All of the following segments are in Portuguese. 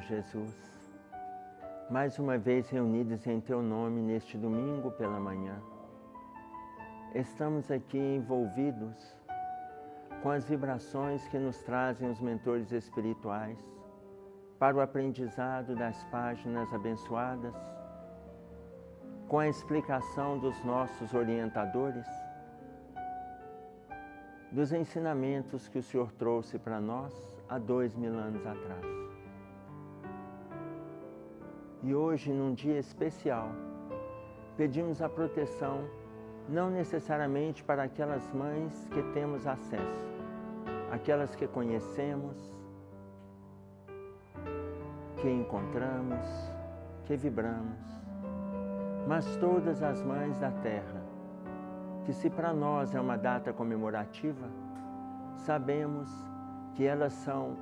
Jesus, mais uma vez reunidos em Teu nome neste domingo pela manhã. Estamos aqui envolvidos com as vibrações que nos trazem os mentores espirituais para o aprendizado das páginas abençoadas, com a explicação dos nossos orientadores, dos ensinamentos que o Senhor trouxe para nós há 2000 anos atrás. E hoje, num dia especial, pedimos a proteção não necessariamente para aquelas mães que temos acesso, aquelas que conhecemos, que encontramos, que vibramos, mas todas as mães da Terra, que se para nós é uma data comemorativa, sabemos que elas são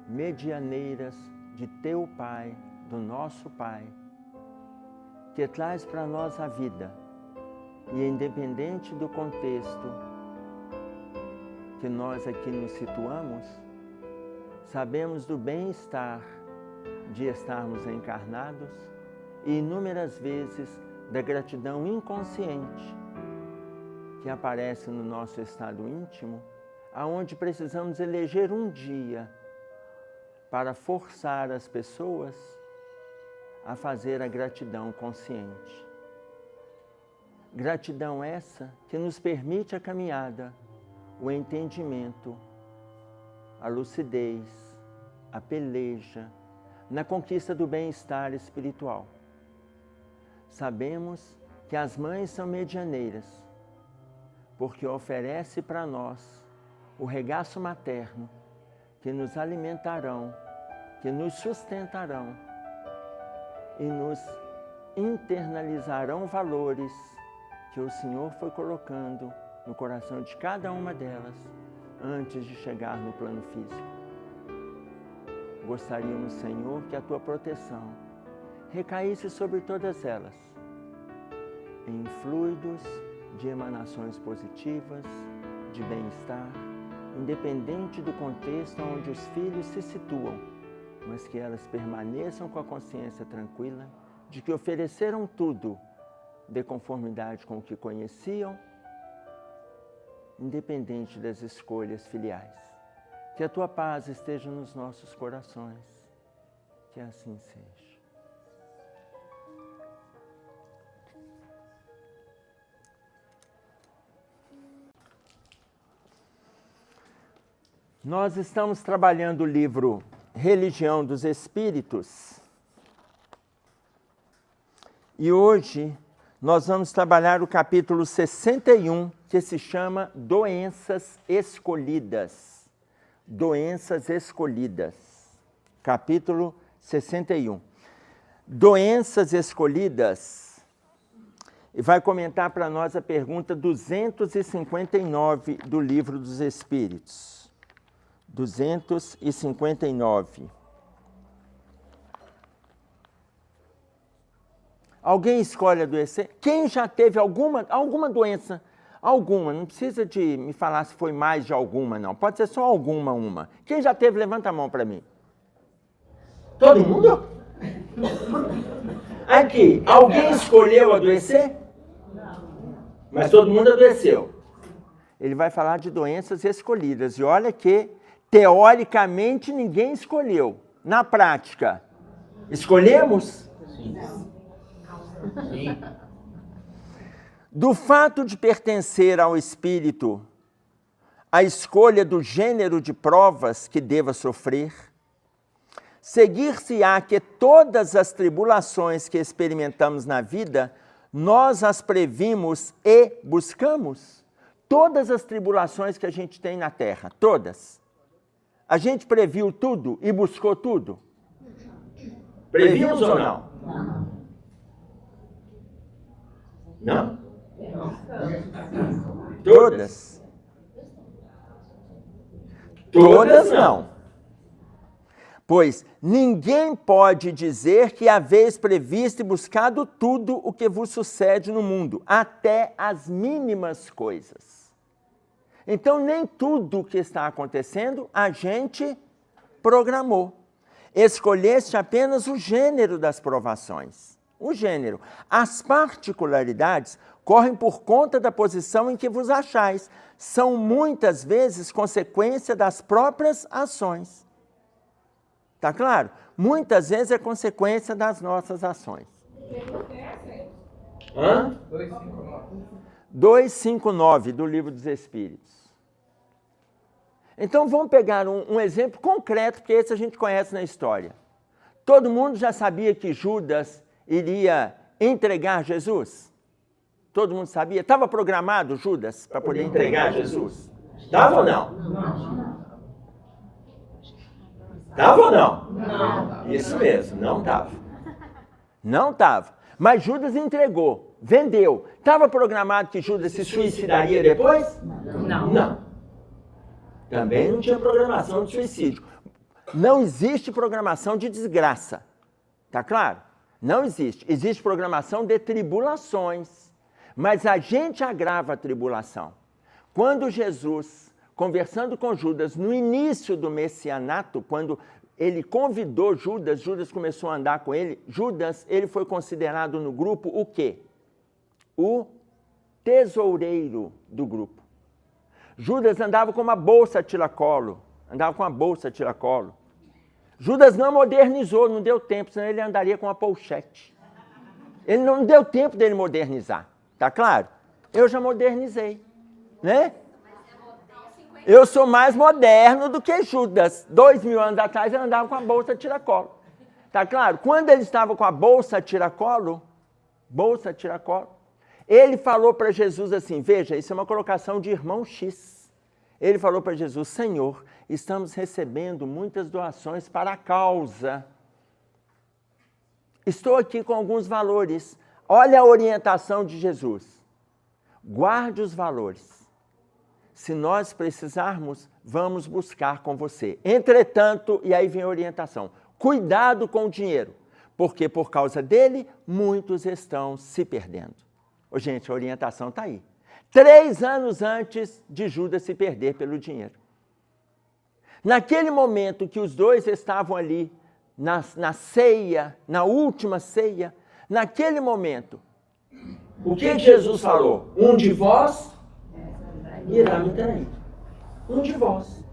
medianeiras de Teu Pai, do nosso Pai, que traz para nós a vida, e independente do contexto que nós aqui nos situamos, sabemos do bem-estar de estarmos encarnados e inúmeras vezes da gratidão inconsciente que aparece no nosso estado íntimo, aonde precisamos eleger um dia para forçar as pessoas a fazer a gratidão consciente. Gratidão essa que nos permite a caminhada, o entendimento, a lucidez, a peleja, na conquista do bem-estar espiritual. Sabemos que as mães são medianeiras, porque oferece para nós o regaço materno, que nos alimentarão, que nos sustentarão e nos internalizarão valores que o Senhor foi colocando no coração de cada uma delas antes de chegar no plano físico. Gostaríamos, Senhor, que a Tua proteção recaísse sobre todas elas, em fluidos de emanações positivas, de bem-estar, independente do contexto onde os filhos se situam, mas que elas permaneçam com a consciência tranquila de que ofereceram tudo de conformidade com o que conheciam, independente das escolhas filiais. Que a Tua paz esteja nos nossos corações, que assim seja. Nós estamos trabalhando o livro Religião dos Espíritos e hoje nós vamos trabalhar o capítulo 61, que se chama Doenças Escolhidas. Doenças Escolhidas. Capítulo 61. Doenças Escolhidas. E vai comentar para nós a pergunta 259 do Livro dos Espíritos. 259. Alguém escolhe adoecer? Quem já teve alguma doença? Alguma, não precisa de me falar se foi mais de alguma, não. Pode ser só alguma, uma. Quem já teve, levanta a mão para mim. Todo mundo? Aqui, alguém escolheu adoecer? Não. Mas todo mundo adoeceu. Ele vai falar de doenças escolhidas. E olha que, teoricamente, ninguém escolheu. Na prática, escolhemos? Sim. Sim. Do fato de pertencer ao espírito, a escolha do gênero de provas que deva sofrer, seguir-se-á que todas as tribulações que experimentamos na vida, nós as previmos e buscamos. Todas as tribulações que a gente tem na Terra, todas. A gente previu tudo e buscou tudo? Previmos ou não? Não? Todas? Todas não. Pois ninguém pode dizer que haveis previsto e buscado tudo o que vos sucede no mundo, até as mínimas coisas. Então nem tudo o que está acontecendo a gente programou. escolheste apenas o gênero das provações. O gênero. As particularidades correm por conta da posição em que vos achais. São muitas vezes consequência das próprias ações. Tá claro? Muitas vezes é consequência das nossas ações. Hã? 259 do Livro dos Espíritos. Então vamos pegar um exemplo concreto, porque esse a gente conhece na história. Todo mundo já sabia que Judas iria entregar Jesus? Todo mundo sabia? Estava programado Judas para poder entregar Jesus? Estava ou não? Estava ou não? Não. Isso mesmo, não estava. Não estava. Mas Judas entregou, vendeu. Estava programado que Judas se suicidaria depois? Não. Não. Também não tinha programação de suicídio. Não existe programação de desgraça. Tá claro? Não existe. Existe programação de tribulações. Mas a gente agrava a tribulação. Quando Jesus, conversando com Judas, no início do messianato, quando ele convidou Judas, Judas começou a andar com ele, Judas, ele foi considerado no grupo o quê? O tesoureiro do grupo. Judas andava com uma bolsa tiracolo, Judas não modernizou, não deu tempo, senão ele andaria com uma pochete. Ele não deu tempo dele modernizar, tá claro? Eu já modernizei, né? Eu sou mais moderno do que Judas. 2000 anos atrás eu andava com a bolsa tiracolo. Tá claro? Quando ele estava com a bolsa tiracolo, ele falou para Jesus assim, veja, isso é uma colocação de irmão X. Ele falou para Jesus, Senhor, estamos recebendo muitas doações para a causa. Estou aqui com alguns valores. Olha a orientação de Jesus. Guarde os valores. Se nós precisarmos, vamos buscar com você. Entretanto, e aí vem a orientação, cuidado com o dinheiro, porque por causa dele, muitos estão se perdendo. Ô, gente, a orientação está aí. 3 anos antes de Judas se perder pelo dinheiro. Naquele momento que os dois estavam ali, na ceia, na última ceia, naquele momento, o que Jesus falou? Um de vós irá me trair. Um de vós.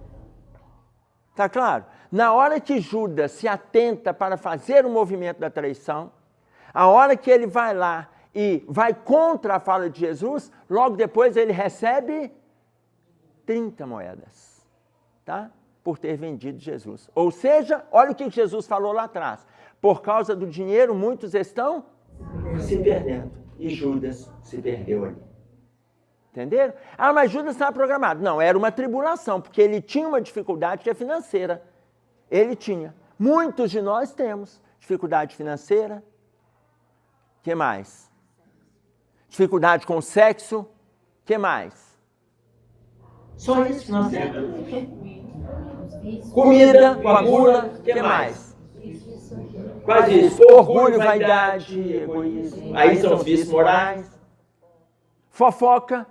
Tá claro? Na hora que Judas se atenta para fazer o movimento da traição, a hora que ele vai lá e vai contra a fala de Jesus, logo depois ele recebe 30 moedas, tá? Por ter vendido Jesus. Ou seja, olha o que Jesus falou lá atrás. Por causa do dinheiro, muitos estão se perdendo. E Judas se perdeu ali. Entenderam? Ah, mas Judas estava programado. Não, era uma tribulação, porque ele tinha uma dificuldade que é financeira. Ele tinha. Muitos de nós temos dificuldade financeira. O que mais? Dificuldade com o sexo. O que mais? Só isso que nós temos. Comida, com a gula. O que mais? Quase isso. Orgulho, vaidade, egoísmo. Aí são os vícios morais. Fofoca.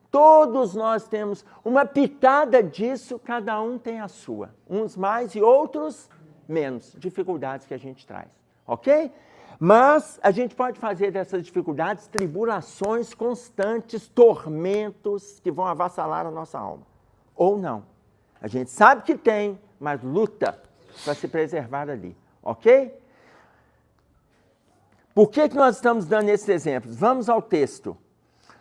Todos nós temos uma pitada disso, cada um tem a sua. Uns mais e outros menos. Dificuldades que a gente traz, ok? Mas a gente pode fazer dessas dificuldades tribulações constantes, tormentos que vão avassalar a nossa alma. Ou não. A gente sabe que tem, mas luta para se preservar ali, ok? Por que nós estamos dando esses exemplos? Vamos ao texto.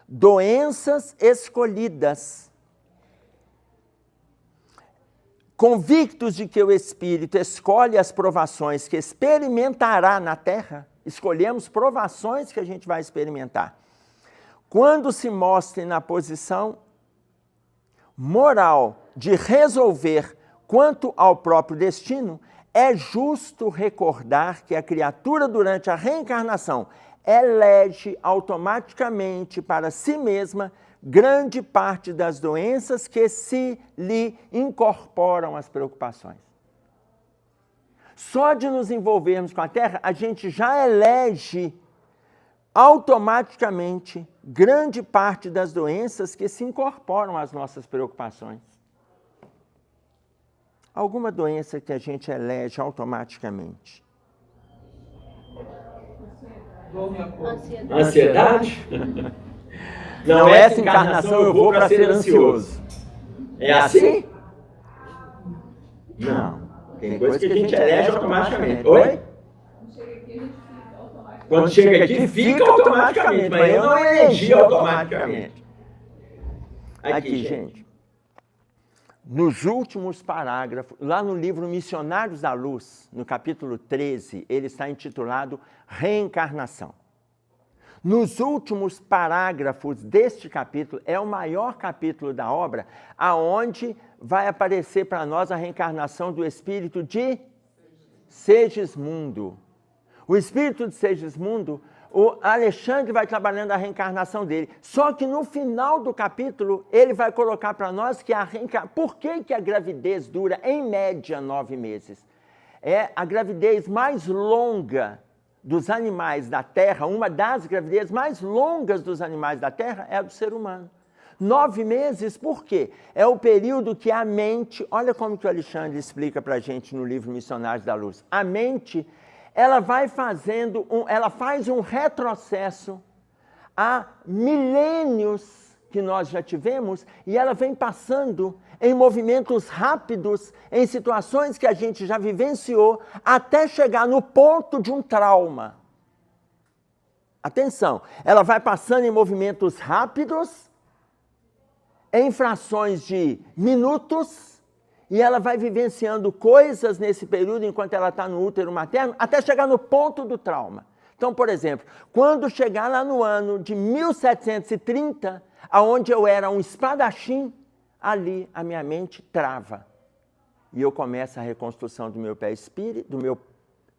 Doenças escolhidas. Convictos de que o Espírito escolhe as provações que experimentará na terra, escolhemos provações que a gente vai experimentar. Quando se mostre na posição moral de resolver quanto ao próprio destino, é justo recordar que a criatura durante a reencarnação elege automaticamente para si mesma grande parte das doenças que se lhe incorporam às preocupações. Só de nos envolvermos com a Terra, a gente já elege automaticamente grande parte das doenças que se incorporam às nossas preocupações. alguma doença que a gente elege automaticamente? Ansiedade? Não, essa encarnação eu vou para ser ansioso. É assim? Não. Tem coisa que a gente elege automaticamente. Oi? Quando chega aqui, fica automaticamente, mas eu não elegi automaticamente. Aqui, gente. Nos últimos parágrafos, lá no livro Missionários da Luz, no capítulo 13, ele está intitulado Reencarnação. Nos últimos parágrafos deste capítulo, é o maior capítulo da obra, aonde vai aparecer para nós a reencarnação do espírito de Segismundo. O espírito de Segismundo, o Alexandre vai trabalhando a reencarnação dele. Só que no final do capítulo, ele vai colocar para nós que por que a gravidez dura, em média, 9 meses? É a gravidez mais longa dos animais da Terra, uma das gravidezes mais longas dos animais da Terra é a do ser humano. 9 meses, por quê? É o período que a mente, olha como que o Alexandre explica para a gente no livro Missionários da Luz. A mente, ela vai ela faz um retrocesso há milênios que nós já tivemos e ela vem passando em movimentos rápidos, em situações que a gente já vivenciou, até chegar no ponto de um trauma. Atenção, ela vai passando em movimentos rápidos, em frações de minutos, e ela vai vivenciando coisas nesse período, enquanto ela está no útero materno, até chegar no ponto do trauma. Então, por exemplo, quando chegar lá no ano de 1730, aonde eu era um espadachim, ali a minha mente trava. E eu começo a reconstrução do meu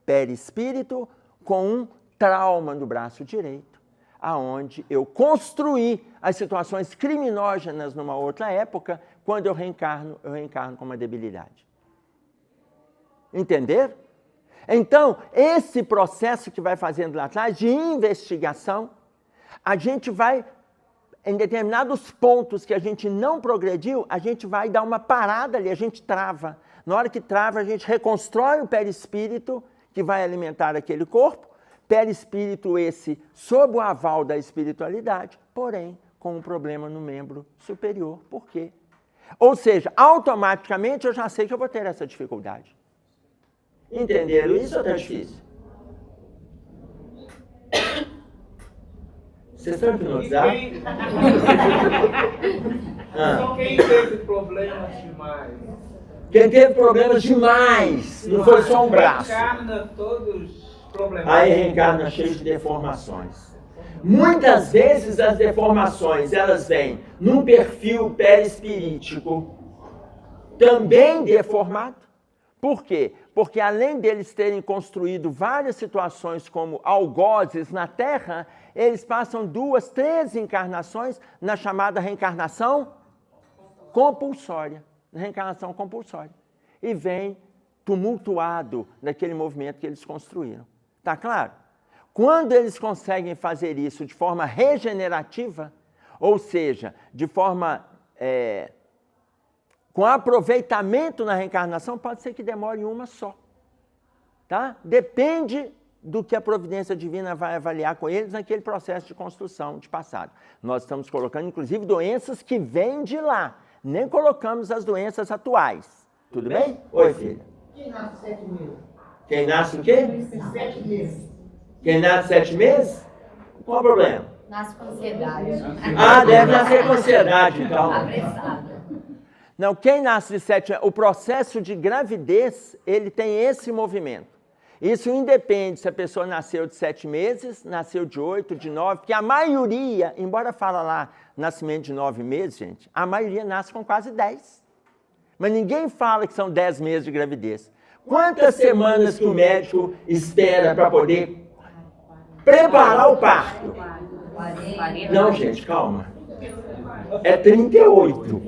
perispírito com um trauma no braço direito, aonde eu construí as situações criminógenas numa outra época, quando eu reencarno com uma debilidade. Entenderam? Então, esse processo que vai fazendo lá atrás de investigação, a gente vai, em determinados pontos que a gente não progrediu, a gente vai dar uma parada ali, a gente trava. Na hora que trava, a gente reconstrói o perispírito que vai alimentar aquele corpo, perispírito esse sob o aval da espiritualidade, porém com um problema no membro superior. Por quê? Ou seja, automaticamente eu já sei que eu vou ter essa dificuldade. Entenderam isso ou está difícil? Vocês estão hipnotizados? Só quem teve problemas demais. Quem teve problemas demais, não foi só um braço. Reencarna todos problemas. Aí reencarna cheio de deformações. Muitas vezes as deformações, elas vêm num perfil perispirítico também deformado. Por quê? Porque além deles terem construído várias situações como algozes na Terra, eles passam 2, 3 encarnações na chamada reencarnação compulsória. Reencarnação compulsória. E vem tumultuado naquele movimento que eles construíram. Tá claro? Quando eles conseguem fazer isso de forma regenerativa, ou seja, de forma com aproveitamento na reencarnação, pode ser que demore uma só. Tá? Depende do que a providência divina vai avaliar com eles naquele processo de construção de passado. Nós estamos colocando, inclusive, doenças que vêm de lá. Nem colocamos as doenças atuais. Tudo bem? Oi, filha. Quem nasce 7 meses? Quem nasce o quê? 7 meses. Quem nasce 7 meses? Qual o problema? Nasce com ansiedade. Ah, deve nascer com ansiedade, então. Apressada. Não, quem nasce de 7 anos, o processo de gravidez, ele tem esse movimento. Isso independe se a pessoa nasceu de 7 meses, nasceu de 8, de 9, porque a maioria, embora fala lá nascimento de 9 meses, gente, a maioria nasce com quase 10. Mas ninguém fala que são 10 meses de gravidez. Quantas semanas que o médico espera para poder preparar o parto? Não, gente, calma. É 38.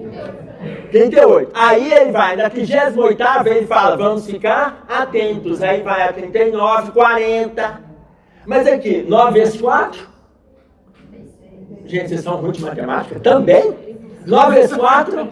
38. Aí ele vai, na 38ª, ele fala, vamos ficar atentos. Aí vai a 39, 40. Mas aqui, 9 vezes 4? Gente, vocês são ruins de matemática? Também? 9 vezes 4?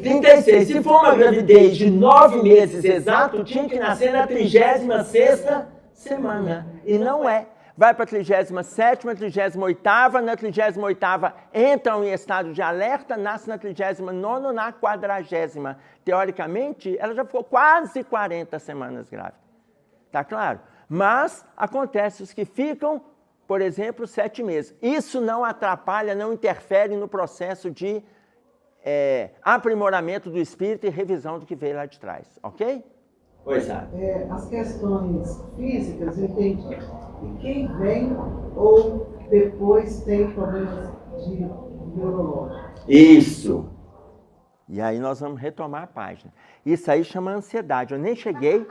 36. Se for uma gravidez de 9 meses exato, tinha que nascer na 36ª semana. E não é. Vai para a 37ª, 38ª, na 38ª entram em estado de alerta, nasce na 39ª, na 40ª. Teoricamente, ela já ficou quase 40 semanas grávida. Tá claro? Mas acontece os que ficam, por exemplo, 7 meses. Isso não atrapalha, não interfere no processo de aprimoramento do espírito e revisão do que veio lá de trás. Ok? Pois é. As questões físicas, eu entendi. E quem vem ou depois tem problemas neurológicos? Isso. E aí nós vamos retomar a página. Isso aí chama ansiedade. Eu nem cheguei.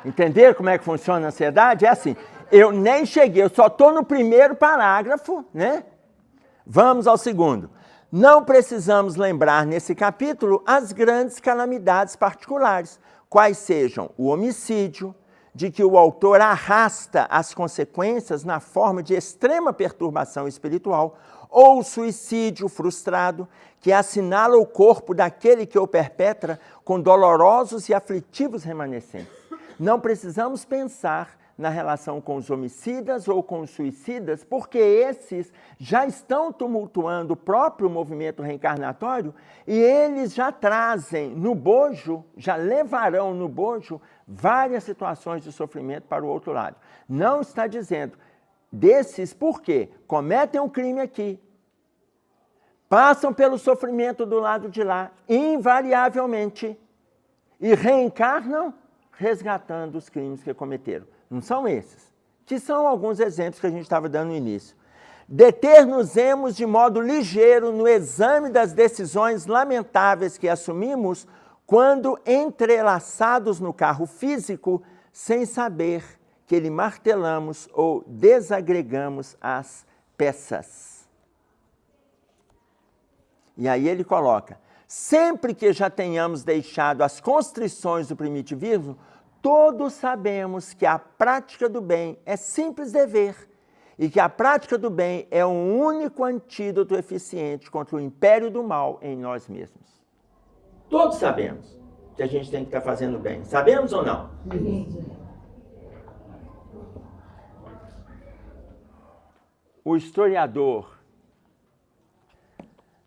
Entenderam como é que funciona a ansiedade? É assim, eu nem cheguei, eu só estou no primeiro parágrafo, né? Vamos ao segundo. Não precisamos lembrar nesse capítulo as grandes calamidades particulares, quais sejam o homicídio, de que o autor arrasta as consequências na forma de extrema perturbação espiritual, ou o suicídio frustrado, que assinala o corpo daquele que o perpetra com dolorosos e aflitivos remanescentes. Não precisamos pensar na relação com os homicidas ou com os suicidas, porque esses já estão tumultuando o próprio movimento reencarnatório e eles já trazem no bojo, já levarão no bojo várias situações de sofrimento para o outro lado. Não está dizendo desses porque cometem um crime aqui, passam pelo sofrimento do lado de lá, invariavelmente, e reencarnam resgatando os crimes que cometeram. Não são esses, que são alguns exemplos que a gente estava dando no início. Deter-nos-emos de modo ligeiro no exame das decisões lamentáveis que assumimos quando entrelaçados no carro físico, sem saber que lhe martelamos ou desagregamos as peças. E aí ele coloca, sempre que já tenhamos deixado as constrições do primitivismo, todos sabemos que a prática do bem é simples dever e que a prática do bem é um único antídoto eficiente contra o império do mal em nós mesmos. Todos sabemos que a gente tem que estar fazendo bem. Sabemos ou não? Sim. O historiador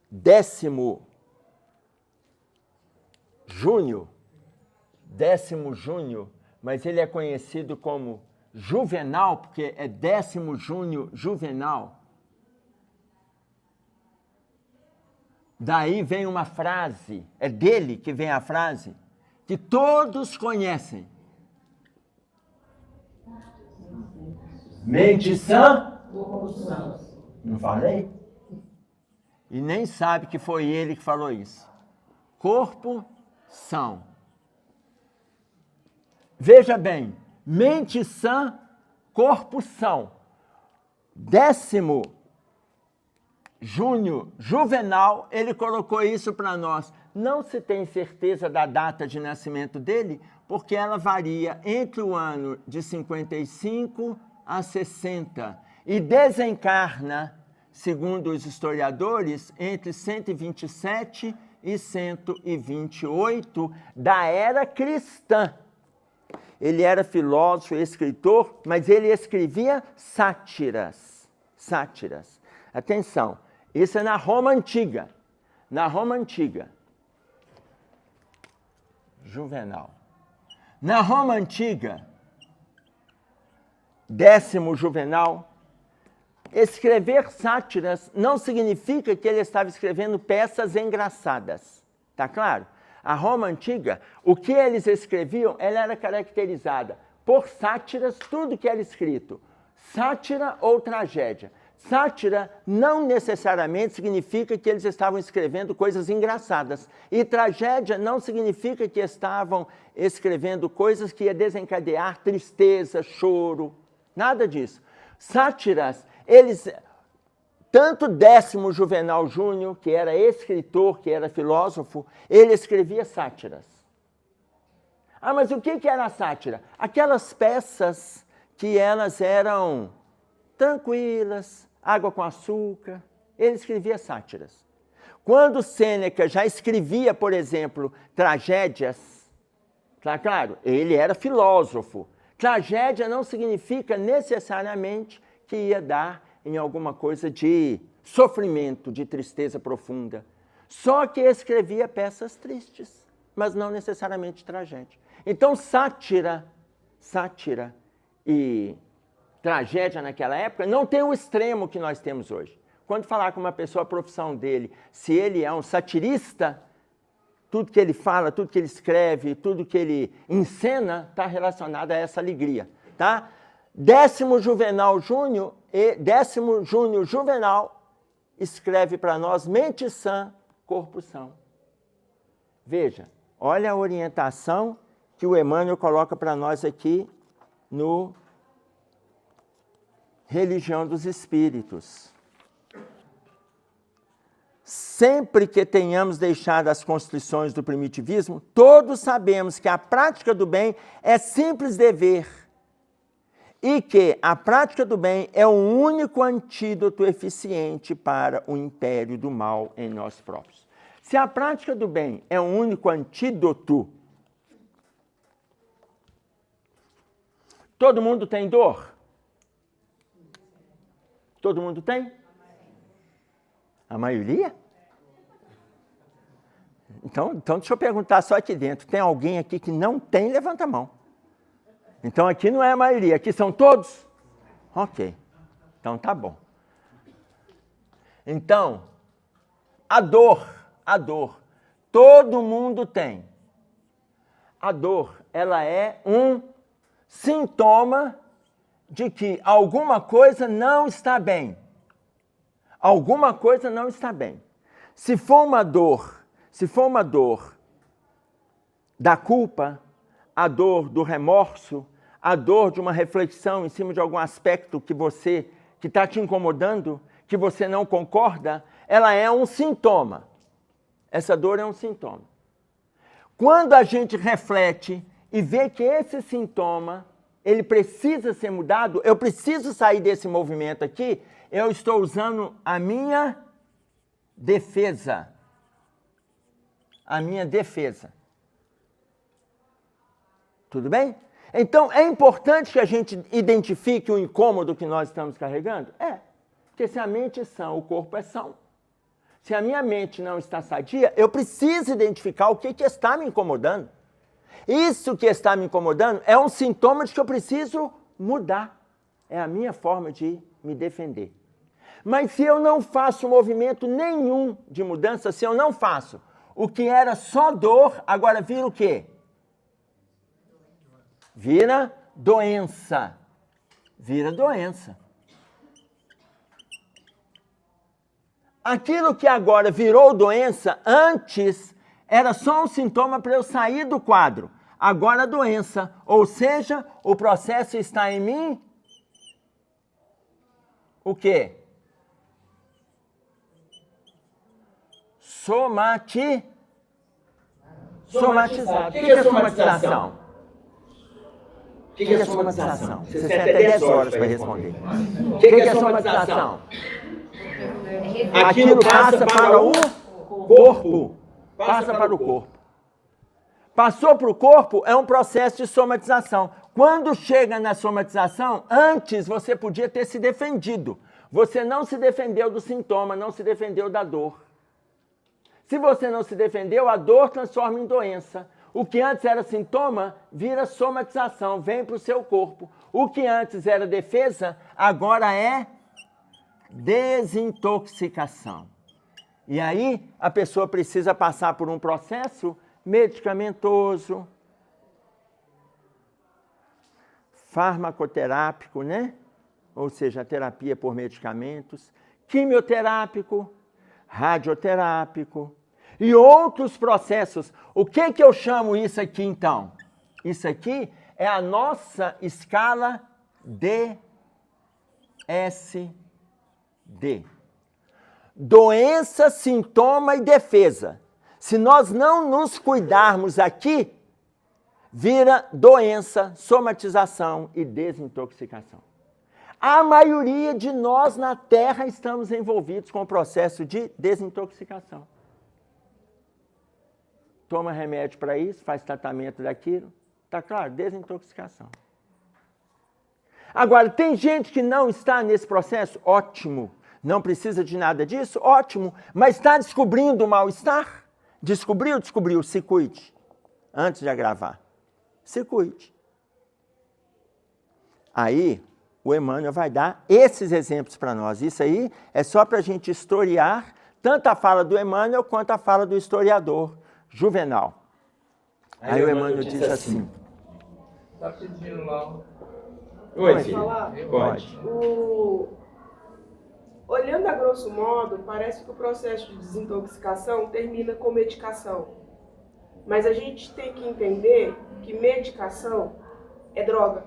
Décimo Júnior, mas ele é conhecido como Juvenal, porque é 10º Júnior Juvenal. Daí vem uma frase, é dele que vem a frase, que todos conhecem. Mente sã? Não falei? E nem sabe que foi ele que falou isso. Corpo são. Veja bem, mente sã, corpo são. 10º Júnior Juvenal, ele colocou isso para nós. Não se tem certeza da data de nascimento dele, porque ela varia entre o ano de 55 a 60 e desencarna, segundo os historiadores, entre 127 e 128 da era cristã. Ele era filósofo e escritor, mas ele escrevia sátiras. Atenção, isso é na Roma Antiga. Juvenal. Na Roma Antiga, 10º Juvenal, escrever sátiras não significa que ele estava escrevendo peças engraçadas. Tá claro? A Roma Antiga, o que eles escreviam, ela era caracterizada por sátiras, tudo que era escrito. Sátira ou tragédia. Sátira não necessariamente significa que eles estavam escrevendo coisas engraçadas. E tragédia não significa que estavam escrevendo coisas que ia desencadear tristeza, choro. Nada disso. Sátiras, eles... Tanto 10º Juvenal Júnior, que era escritor, que era filósofo, ele escrevia sátiras. Ah, mas o que era a sátira? Aquelas peças que elas eram tranquilas, água com açúcar. Ele escrevia sátiras. Quando Sêneca já escrevia, por exemplo, tragédias, claro, ele era filósofo. Tragédia não significa necessariamente que ia dar em alguma coisa de sofrimento, de tristeza profunda. Só que escrevia peças tristes, mas não necessariamente tragédia. Então, sátira e tragédia naquela época não tem o extremo que nós temos hoje. Quando falar com uma pessoa a profissão dele, se ele é um satirista, tudo que ele fala, tudo que ele escreve, tudo que ele encena está relacionado a essa alegria, tá? Décimo Júnior Juvenal escreve para nós: mente sã, corpo são. Veja, olha a orientação que o Emmanuel coloca para nós aqui no Religião dos Espíritos. Sempre que tenhamos deixado as constrições do primitivismo, todos sabemos que a prática do bem é simples dever e que a prática do bem é o único antídoto eficiente para o império do mal em nós próprios. Se a prática do bem é o único antídoto, todo mundo tem dor? Todo mundo tem? A maioria? Então, deixa eu perguntar só aqui dentro. Tem alguém aqui que não tem? Levanta a mão. Então, aqui não é a maioria. Aqui são todos? Ok. Então, tá bom. Então, a dor. Todo mundo tem. A dor, ela é um sintoma de que alguma coisa não está bem. Alguma coisa não está bem. Se for uma dor da culpa, a dor do remorso, a dor de uma reflexão em cima de algum aspecto que está te incomodando, que você não concorda, ela é um sintoma. Essa dor é um sintoma. Quando a gente reflete e vê que esse sintoma, ele precisa ser mudado, eu preciso sair desse movimento aqui, eu estou usando a minha defesa. A minha defesa. Tudo bem? Então, é importante que a gente identifique o incômodo que nós estamos carregando? Porque se a mente é sã, o corpo é são. Se a minha mente não está sadia, eu preciso identificar o que está me incomodando. Isso que está me incomodando é um sintoma de que eu preciso mudar. É a minha forma de me defender. Mas se eu não faço movimento nenhum de mudança, se eu não faço, o que era só dor, agora vira o quê? Vira doença. Vira doença. Aquilo que agora virou doença, antes era só um sintoma para eu sair do quadro. Agora doença. Ou seja, o processo está em mim. O quê? Somatizado. O que é somatização? O que é somatização? Você tem até 10 horas para responder. O que é somatização? Aquilo passa para o corpo. Passa para o corpo. Passou para o corpo, é um processo de somatização. Quando chega na somatização, antes você podia ter se defendido. Você não se defendeu do sintoma, não se defendeu da dor. Se você não se defendeu, a dor transforma em doença. O que antes era sintoma, vira somatização, vem para o seu corpo. O que antes era defesa, agora é desintoxicação. E aí, a pessoa precisa passar por um processo medicamentoso, farmacoterápico, né? Ou seja, a terapia por medicamentos, quimioterápico, radioterápico e outros processos. O que eu chamo isso aqui, então? Isso aqui é a nossa escala DSD. Doença, sintoma e defesa. Se nós não nos cuidarmos aqui, vira doença, somatização e desintoxicação. A maioria de nós na Terra estamos envolvidos com o processo de desintoxicação. Toma remédio para isso, faz tratamento daquilo. Está claro? Desintoxicação. Agora, tem gente que não está nesse processo? Ótimo. Não precisa de nada disso? Ótimo. Mas está descobrindo o mal-estar? Descobriu? Se cuide. Antes de agravar. Se cuide. Aí, o Emmanuel vai dar esses exemplos para nós. Isso aí é só para a gente historiar tanto a fala do Emmanuel quanto a fala do historiador Juvenal. Aí o Emmanuel diz assim. Está pedindo lá. Oi, filho. Pode. Olhando a grosso modo, parece que o processo de desintoxicação termina com medicação. Mas a gente tem que entender que medicação é droga.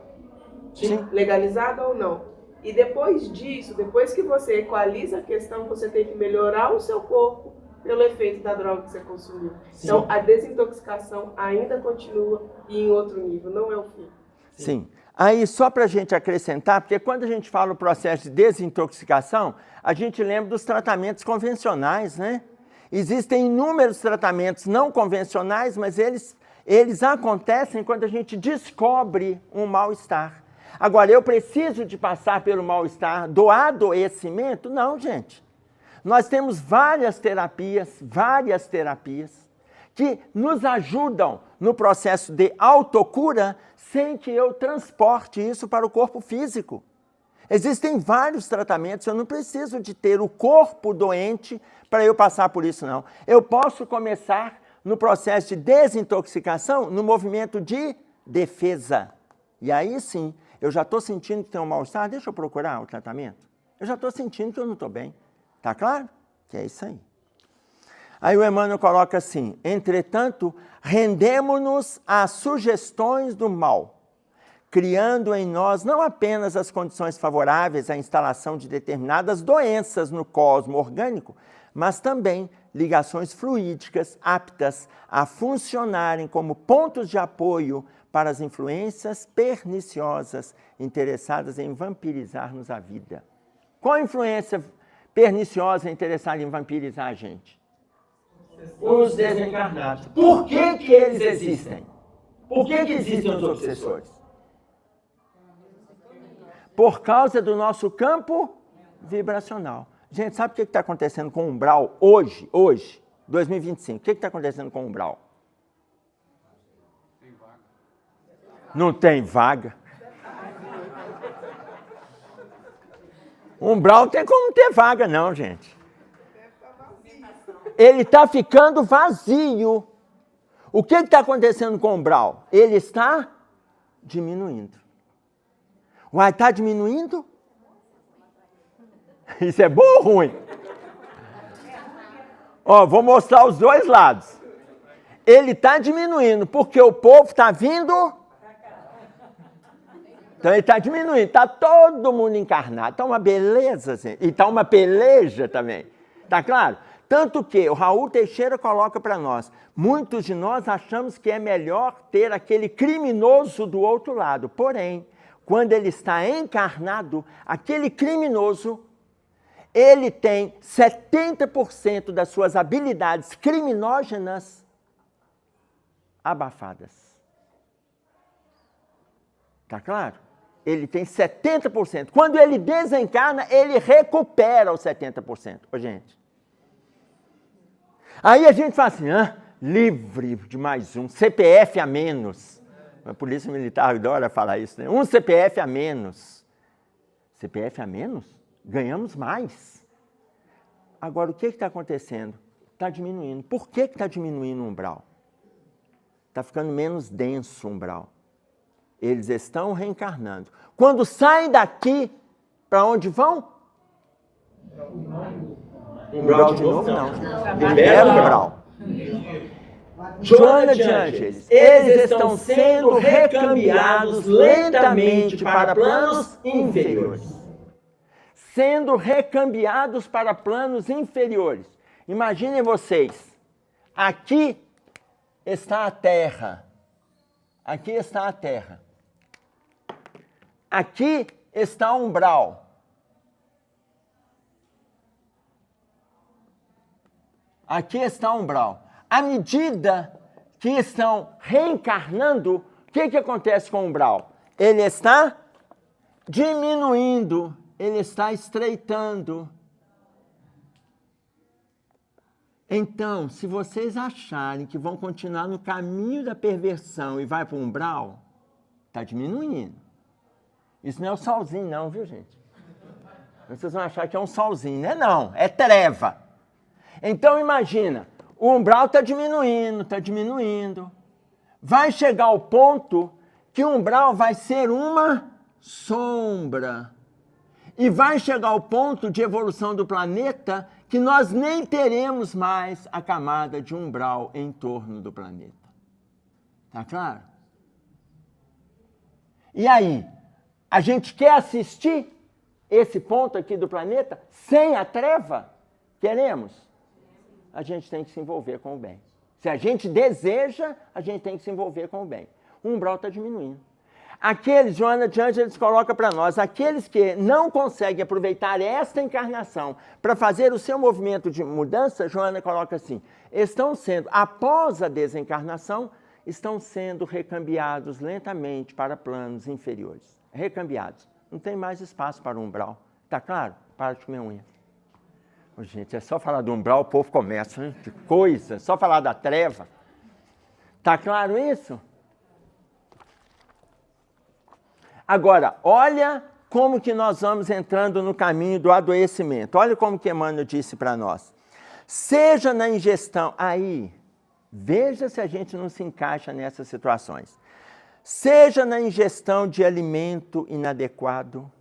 Sim. Legalizada ou não. E depois disso, depois que você equaliza a questão, você tem que melhorar o seu corpo pelo efeito da droga que você consumiu. Sim. Então, a desintoxicação ainda continua e em outro nível, não é o fim. Sim. Aí, só para a gente acrescentar, porque quando a gente fala o processo de desintoxicação, a gente lembra dos tratamentos convencionais, né? Existem inúmeros tratamentos não convencionais, mas eles acontecem quando a gente descobre um mal-estar. Agora, eu preciso de passar pelo mal-estar do adoecimento? Não, gente. Nós temos várias terapias que nos ajudam no processo de autocura sem que eu transporte isso para o corpo físico. Existem vários tratamentos, eu não preciso de ter o corpo doente para eu passar por isso, não. Eu posso começar no processo de desintoxicação, no movimento de defesa. E aí sim, eu já estou sentindo que tem um mal-estar, deixa eu procurar o tratamento. Eu já estou sentindo que eu não estou bem. Está claro? Que é isso aí. Aí o Emmanuel coloca assim, entretanto, rendemo-nos às sugestões do mal, criando em nós não apenas as condições favoráveis à instalação de determinadas doenças no cosmo orgânico, mas também ligações fluídicas aptas a funcionarem como pontos de apoio para as influências perniciosas interessadas em vampirizar-nos a vida. Qual a influência perniciosa interessada em vampirizar a gente? Os desencarnados. Por que que eles existem? Por que que existem os obsessores? Por causa do nosso campo vibracional. Gente, sabe o que está acontecendo com o umbral hoje, 2025? O que está acontecendo com o umbral? Não tem vaga. Umbral não tem como ter vaga, não, gente. Ele está ficando vazio. O que está acontecendo com o umbral? Ele está diminuindo. Uai, está diminuindo? Isso é bom ou ruim? Ó, vou mostrar os dois lados. Ele está diminuindo porque o povo está vindo. Então ele está diminuindo, está todo mundo encarnado. Está uma beleza, gente. E está uma peleja também. Está claro? Tanto que o Raul Teixeira coloca para nós, muitos de nós achamos que é melhor ter aquele criminoso do outro lado. Porém, quando ele está encarnado, aquele criminoso, ele tem 70% das suas habilidades criminógenas abafadas. Está claro? Ele tem 70%. Quando ele desencarna, ele recupera os 70%. Ô, gente. Aí a gente fala assim, livre de mais um, CPF a menos. A Polícia Militar adora falar isso, né? Um CPF a menos. CPF a menos? Ganhamos mais. Agora, o que está acontecendo? Está diminuindo. Por que está diminuindo o umbral? Está ficando menos denso o umbral. Eles estão reencarnando. Quando saem daqui, para onde vão? Umbral de novo, não. Libera o umbral. Joana de Ângeles, eles estão sendo recambiados lentamente para planos inferiores. Sendo recambiados para planos inferiores. Imaginem vocês, aqui está a Terra. Aqui está a Terra. Aqui está o umbral. Aqui está o umbral. À medida que estão reencarnando, o que acontece com o umbral? Ele está diminuindo, ele está estreitando. Então, se vocês acharem que vão continuar no caminho da perversão e vai para o umbral, está diminuindo. Isso não é o solzinho não, viu, gente? Vocês vão achar que é um solzinho, não é não, é treva. Então, imagina, o umbral está diminuindo. Vai chegar ao ponto que o umbral vai ser uma sombra. E vai chegar ao ponto de evolução do planeta que nós nem teremos mais a camada de umbral em torno do planeta. Tá claro? E aí, a gente quer assistir esse ponto aqui do planeta sem a treva? Queremos? A gente tem que se envolver com o bem. Se a gente deseja, a gente tem que se envolver com o bem. O umbral está diminuindo. Aqueles, Joana de Ângeles coloca para nós, aqueles que não conseguem aproveitar esta encarnação para fazer o seu movimento de mudança, Joana coloca assim, estão sendo, após a desencarnação, estão sendo recambiados lentamente para planos inferiores. Recambiados. Não tem mais espaço para o umbral. Tá claro? Para de comer unha. Oh, gente, é só falar do umbral, o povo começa, hein? Que coisa, só falar da treva. Tá claro isso? Agora, olha como que nós vamos entrando no caminho do adoecimento. Olha como que Emmanuel disse para nós. Seja na ingestão... Aí, veja se a gente não se encaixa nessas situações. Seja na ingestão de alimento inadequado.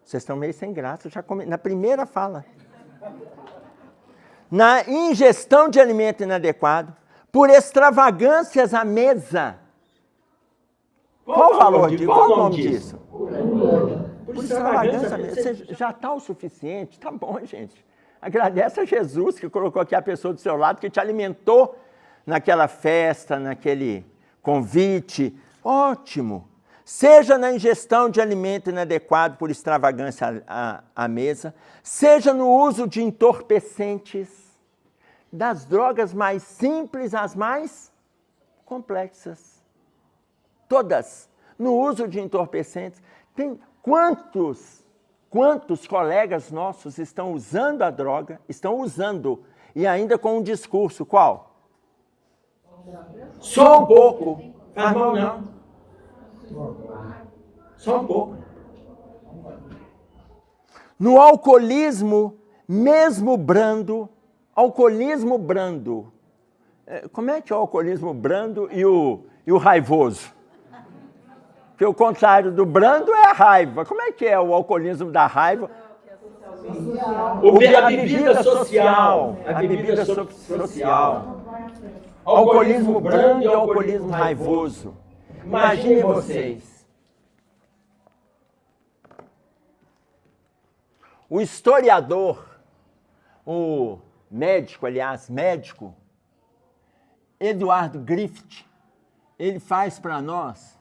Vocês estão meio sem graça, na primeira fala. Na ingestão de alimento inadequado, por extravagâncias à mesa. Qual o valor disso? Qual o nome disso? Por extravagância à mesa. Você já está o suficiente? Tá bom, gente. Agradece a Jesus que colocou aqui a pessoa do seu lado, que te alimentou naquela festa, naquele convite. Ótimo. Seja na ingestão de alimento inadequado por extravagância à mesa, seja no uso de entorpecentes, das drogas mais simples às mais complexas. Todas, no uso de entorpecentes. Tem quantos colegas nossos estão usando a droga, estão usando, e ainda com um discurso, qual? Só um pouco. Faz mal não. Só um pouco. No alcoolismo, mesmo brando, alcoolismo brando. Como é que é o alcoolismo brando e o raivoso? Porque o contrário do brando é a raiva. Como é que é o alcoolismo da raiva? A bebida social. A bebida social. Alcoolismo brando e alcoolismo raivoso. Imaginem vocês. O historiador, o médico, Eduardo Griffith, ele faz para nós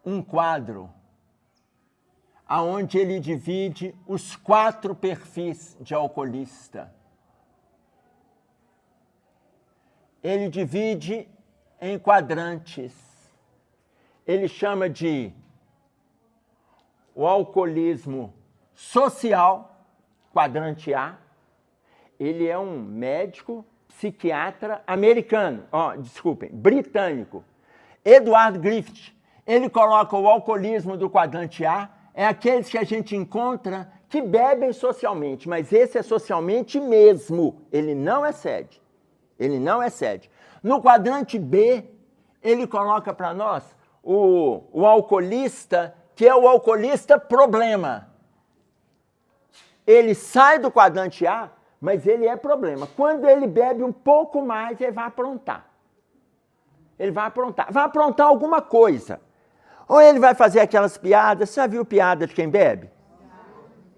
um quadro aonde ele divide os 4 perfis de alcoolista. Ele divide em quadrantes. Ele chama de o alcoolismo social, quadrante A. Ele é um médico, psiquiatra americano, britânico. Eduardo Griffith, ele coloca o alcoolismo do quadrante A, é aqueles que a gente encontra que bebem socialmente, mas esse é socialmente mesmo, ele não excede. No quadrante B, ele coloca para nós o alcoolista, que é o alcoolista problema. Ele sai do quadrante A, mas ele é problema. Quando ele bebe um pouco mais, ele vai aprontar. Vai aprontar alguma coisa. Ou ele vai fazer aquelas piadas. Você já viu piada de quem bebe?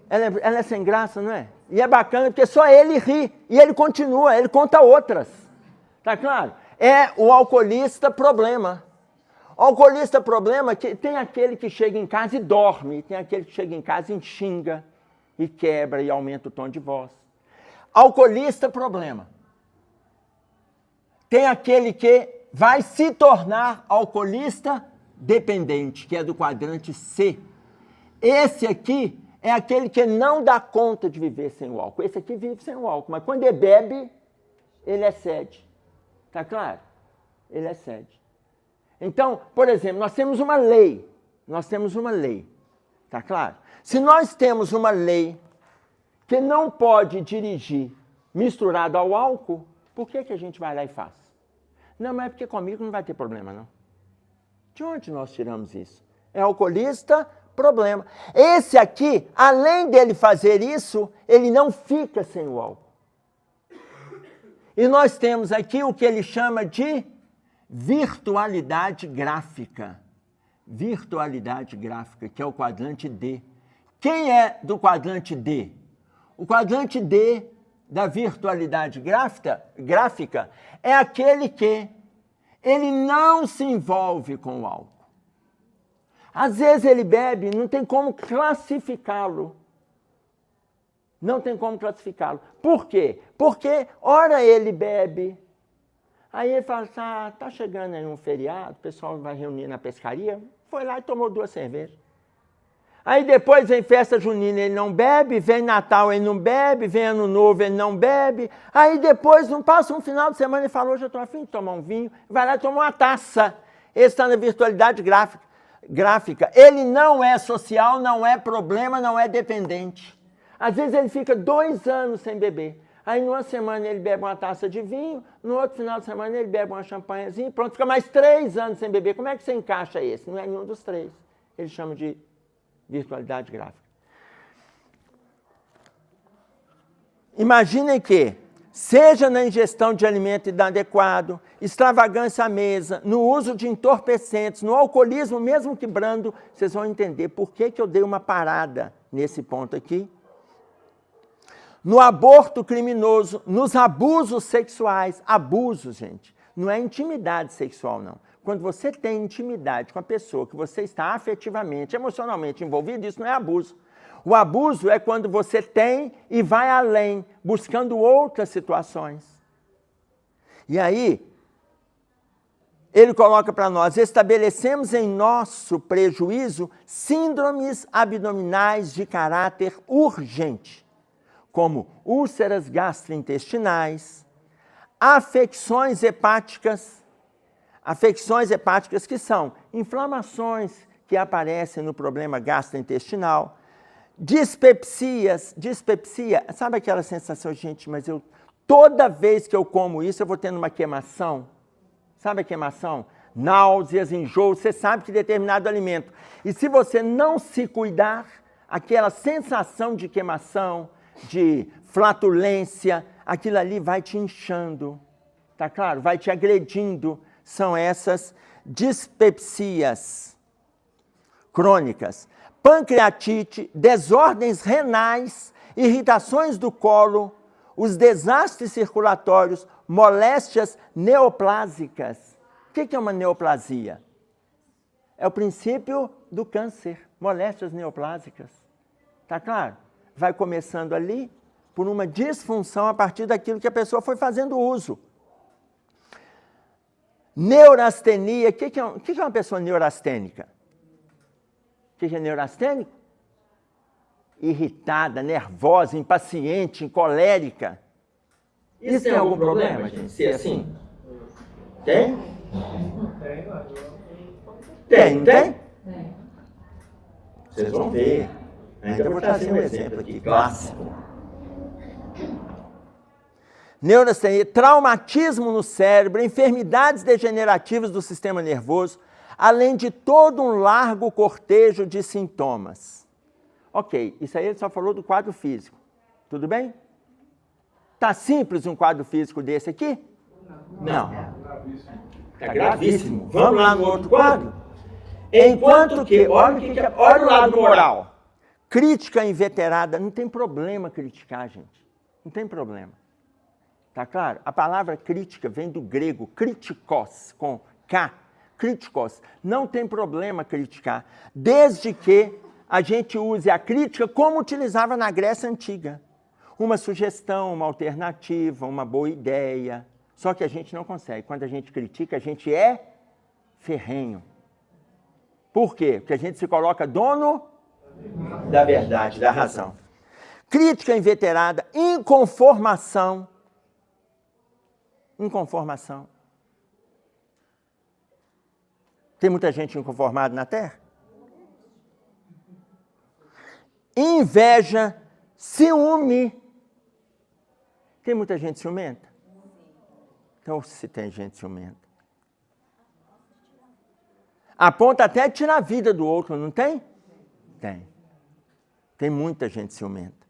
Ela é sem graça, não é? E é bacana porque só ele ri. E ele continua, ele conta outras. Tá claro? É o alcoolista problema. Alcoolista, problema, que tem aquele que chega em casa e dorme, tem aquele que chega em casa e xinga, e quebra, e aumenta o tom de voz. Alcoolista, problema. Tem aquele que vai se tornar alcoolista dependente, que é do quadrante C. Esse aqui é aquele que não dá conta de viver sem o álcool. Esse aqui vive sem o álcool, mas quando ele bebe, ele excede. Tá claro? Ele excede. Então, por exemplo, nós temos uma lei. Tá claro? Se nós temos uma lei que não pode dirigir misturado ao álcool, por que a gente vai lá e faz? Não, mas é porque comigo não vai ter problema, não. De onde nós tiramos isso? É alcoolista, problema. Esse aqui, além dele fazer isso, ele não fica sem o álcool. E nós temos aqui o que ele chama de virtualidade gráfica. Virtualidade gráfica, que é o quadrante D. Quem é do quadrante D? O quadrante D da virtualidade gráfica é aquele que ele não se envolve com o álcool. Às vezes ele bebe, não tem como classificá-lo. Não tem como classificá-lo. Por quê? Porque, ora ele bebe, aí ele fala assim, tá chegando aí um feriado, o pessoal vai reunir na pescaria, foi lá e tomou 2 cervejas. Aí depois vem festa junina, ele não bebe, vem Natal, ele não bebe, vem Ano Novo, ele não bebe. Aí depois, não passa um final de semana, ele fala, hoje eu estou afim de tomar um vinho, vai lá e toma uma taça. Ele está na virtualidade gráfica. Ele não é social, não é problema, não é dependente. Às vezes ele fica 2 anos sem beber. Aí numa semana ele bebe uma taça de vinho, no outro final de semana ele bebe uma champanhezinha, pronto, fica mais 3 anos sem beber. Como é que você encaixa esse? Não é nenhum dos 3. Ele chama de virtualidade gráfica. Imaginem que, seja na ingestão de alimento inadequado, extravagância à mesa, no uso de entorpecentes, no alcoolismo, mesmo que brando, vocês vão entender por que eu dei uma parada nesse ponto aqui. No aborto criminoso, nos abusos sexuais. Abuso, gente, não é intimidade sexual, não. Quando você tem intimidade com a pessoa que você está afetivamente, emocionalmente envolvido, isso não é abuso. O abuso é quando você tem e vai além, buscando outras situações. E aí, ele coloca para nós, estabelecemos em nosso prejuízo síndromes abdominais de caráter urgente, como úlceras gastrointestinais, afecções hepáticas que são inflamações que aparecem no problema gastrointestinal, dispepsia, sabe aquela sensação, gente, mas toda vez que eu como isso, eu vou tendo uma queimação. Sabe a queimação? Náuseas, enjoo, você sabe que determinado alimento. E se você não se cuidar, aquela sensação de queimação, de flatulência, aquilo ali vai te inchando, tá claro? Vai te agredindo. São essas dispepsias crônicas. Pancreatite, desordens renais, irritações do colo, os desastres circulatórios, moléstias neoplásicas. O que é uma neoplasia? É o princípio do câncer, moléstias neoplásicas. Tá claro? Vai começando ali por uma disfunção a partir daquilo que a pessoa foi fazendo uso. Neurastenia. O que é uma pessoa neurastênica? O que é neurastênico? Irritada, nervosa, impaciente, colérica. Isso tem algum problema, gente? Ser assim? Tem? Tem, não tem? Tem. Vocês vão ver. Ainda vou trazer um exemplo aqui, clássico. Neurastenia, traumatismo no cérebro, enfermidades degenerativas do sistema nervoso, além de todo um largo cortejo de sintomas. Ok, isso aí ele só falou do quadro físico. Tudo bem? Tá simples um quadro físico desse aqui? Não. Está gravíssimo. Vamos lá no outro quadro? Enquanto que, olha o lado moral. Crítica inveterada, não tem problema criticar, gente. Não tem problema. Tá claro? A palavra crítica vem do grego kritikos, com K. críticos. Não tem problema criticar, desde que a gente use a crítica como utilizava na Grécia Antiga. Uma sugestão, uma alternativa, uma boa ideia. Só que a gente não consegue. Quando a gente critica, a gente é ferrenho. Por quê? Porque a gente se coloca dono da verdade, da razão. Crítica inveterada, inconformação. Inconformação. Tem muita gente inconformada na Terra? Inveja, ciúme. Tem muita gente ciumenta? Então, se tem gente ciumenta. A ponto até de tirar a vida do outro, não tem? Tem. Tem muita gente ciumenta.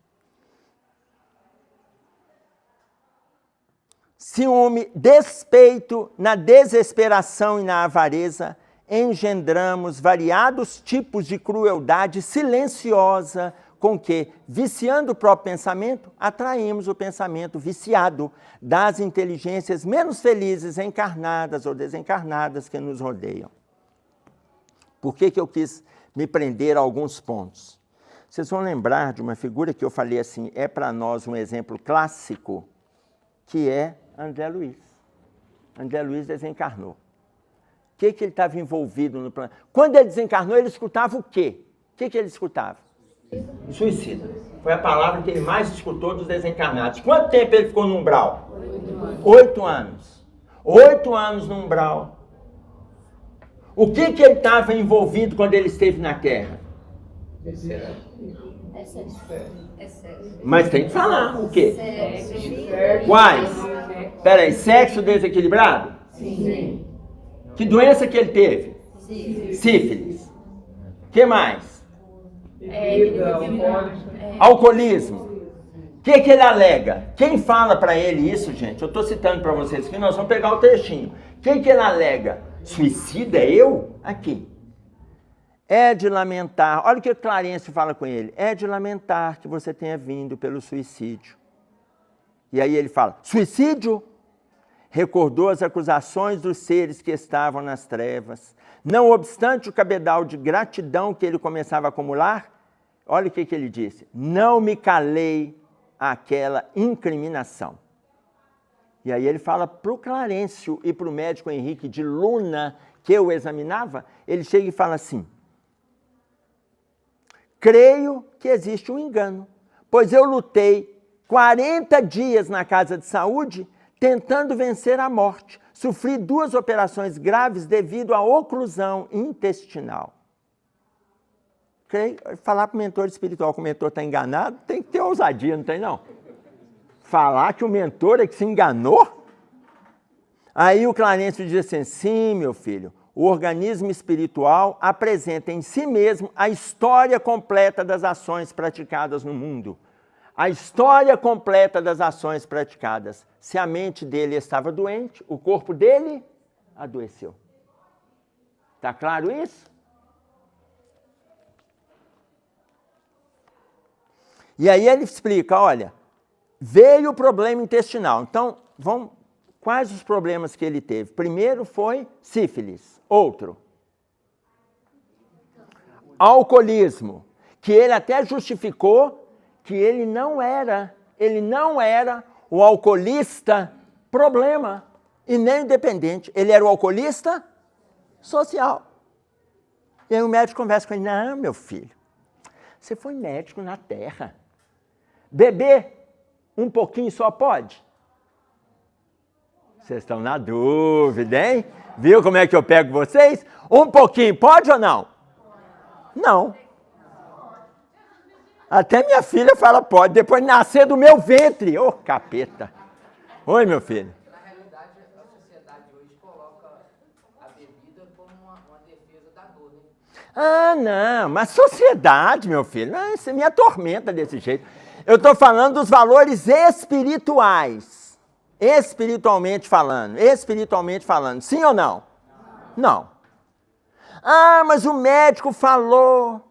Ciúme, despeito, na desesperação e na avareza, engendramos variados tipos de crueldade silenciosa, com que, viciando o próprio pensamento, atraímos o pensamento viciado das inteligências menos felizes, encarnadas ou desencarnadas, que nos rodeiam. Por que eu quis me prender a alguns pontos? Vocês vão lembrar de uma figura que eu falei assim, é para nós um exemplo clássico, que é André Luiz. André Luiz desencarnou. O que ele estava envolvido no plano? Quando ele desencarnou, ele escutava o quê? O que ele escutava? Suicida. Foi a palavra que ele mais escutou dos desencarnados. Quanto tempo ele ficou no umbral? 8 anos. 8 anos no umbral. O que ele estava envolvido quando ele esteve na Terra? Mas tem que falar. O quê? Quais? Peraí, sexo desequilibrado? Sim. Que doença que ele teve? Sífilis. O que mais? Alcoolismo. O que ele alega? Quem fala para ele isso, gente? Eu estou citando para vocês aqui, nós vamos pegar o trechinho. O que ele alega? Suicida eu? Aqui. É de lamentar, olha o que Clarence fala com ele. É de lamentar que você tenha vindo pelo suicídio. E aí ele fala, suicídio? Recordou as acusações dos seres que estavam nas trevas. Não obstante o cabedal de gratidão que ele começava a acumular, olha o que ele disse. Não me calei àquela incriminação. E aí ele fala para o Clarencio e para o médico Henrique de Luna, que eu examinava, ele chega e fala assim, creio que existe um engano, pois eu lutei 40 dias na casa de saúde tentando vencer a morte. Sofri 2 operações graves devido à oclusão intestinal. Falar para o mentor espiritual que o mentor está enganado, tem que ter ousadia, não tem não? Falar que o mentor é que se enganou? Aí o Clarence diz assim, sim, meu filho, o organismo espiritual apresenta em si mesmo a história completa das ações praticadas no mundo. A história completa das ações praticadas. Se a mente dele estava doente, o corpo dele adoeceu. Está claro isso? E aí ele explica, olha, veio o problema intestinal. Então, quais os problemas que ele teve? Primeiro foi sífilis. Outro, alcoolismo, que ele até justificou que ele não era o alcoolista problema e nem o dependente. Ele era o alcoolista social. E aí o médico conversa com ele, não, meu filho, você foi médico na Terra. Beber um pouquinho só pode? Vocês estão na dúvida, hein? Viu como é que eu pego vocês? Um pouquinho, pode ou não? Não. Até minha filha fala pode, depois de nascer do meu ventre. Ô, capeta. Oi, meu filho. Na realidade, a sociedade hoje coloca a bebida como uma defesa da dor, né? Ah, não, mas sociedade, meu filho, você me atormenta desse jeito. Eu estou falando dos valores espirituais. Espiritualmente falando, sim ou não? Não. Ah, mas o médico falou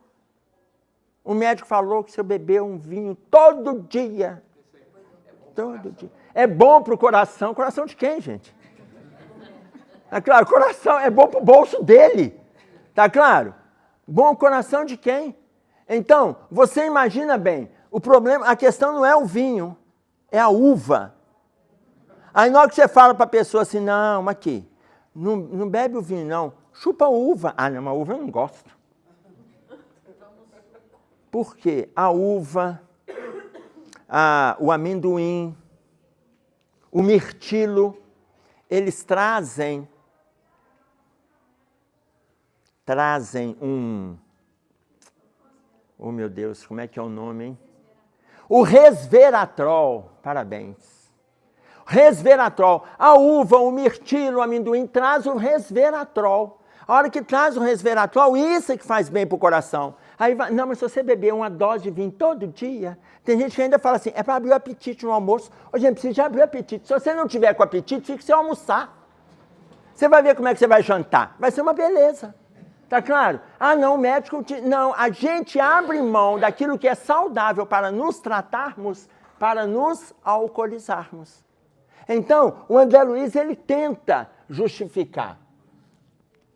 que se eu beber um vinho todo dia, é bom para o coração. Coração de quem, gente? Tá claro? O coração é bom para o bolso dele. Tá claro? Bom coração de quem? Então, você imagina bem, o problema, a questão não é o vinho, é a uva. Aí na hora que você fala para a pessoa assim, não, mas aqui, não bebe o vinho não, chupa a uva. Ah, não, mas uva eu não gosto. Por quê? A uva, o amendoim, o mirtilo, eles trazem oh meu Deus, como é que é o nome, hein? O resveratrol, parabéns. Resveratrol, a uva, o mirtilo, o amendoim traz o resveratrol. A hora que traz o resveratrol, isso é que faz bem para o coração. Aí vai, não, mas se você beber uma dose de vinho todo dia, tem gente que ainda fala assim, é para abrir o apetite no almoço. Ô, gente, precisa de abrir o apetite. Se você não tiver com apetite, fica sem almoçar. Você vai ver como é que você vai jantar. Vai ser uma beleza. Tá claro? Ah, não, o médico... Não, a gente abre mão daquilo que é saudável para nos tratarmos, para nos alcoolizarmos. Então, o André Luiz, ele tenta justificar.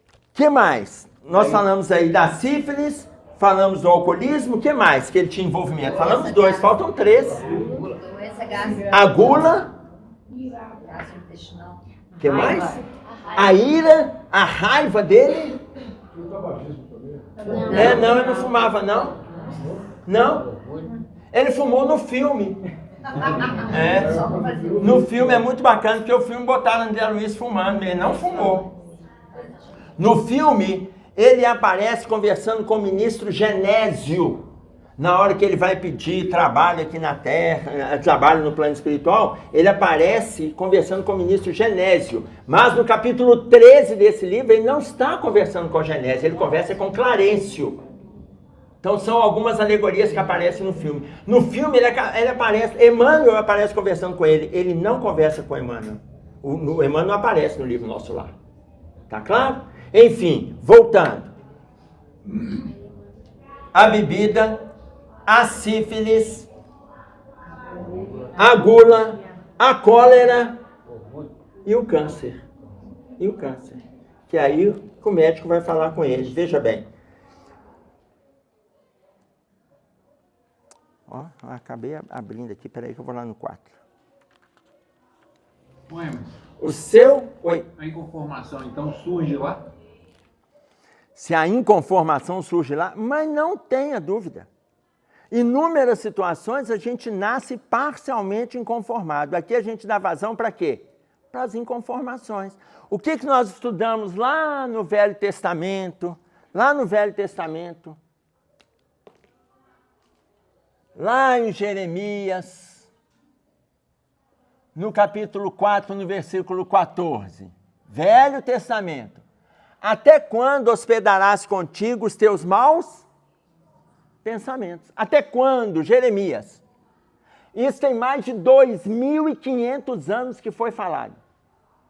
O que mais? Nós falamos aí da sífilis, falamos do alcoolismo, o que mais que ele tinha envolvimento? Falamos 2, faltam 3. A gula. O que mais? A ira, a raiva dele. Não, ele não fumava, não. Não? Ele fumou no filme. No filme é muito bacana, porque o filme botaram André Luiz fumando, ele não fumou. No filme, ele aparece conversando com o ministro Genésio, na hora que ele vai pedir trabalho aqui na Terra, trabalho no plano espiritual, ele aparece conversando com o ministro Genésio. Mas no capítulo 13 desse livro, ele não está conversando com Genésio, ele conversa com Clarencio. Então são algumas alegorias que aparecem no filme. No filme, ele aparece, Emmanuel aparece conversando com ele, ele não conversa com Emmanuel. O Emmanuel não aparece no livro Nosso Lar. Tá claro? Enfim, voltando. A bebida, a sífilis, a gula, a cólera e o câncer. E o câncer. Que aí o médico vai falar com eles. Veja bem. Ó, acabei abrindo aqui. Peraí que eu vou lá no 4. Ué, O seu... Oi. a inconformação então surge lá? Se a inconformação surge lá, mas não tenha dúvida. Inúmeras situações a gente nasce parcialmente inconformado. Aqui a gente dá vazão para quê? Para as inconformações. O que nós estudamos lá no Velho Testamento? Lá no Velho Testamento. Lá em Jeremias, no capítulo 4, no versículo 14. Velho Testamento. Até quando hospedarás contigo os teus maus pensamentos? Até quando, Jeremias? Isso tem mais de 2.500 anos que foi falado.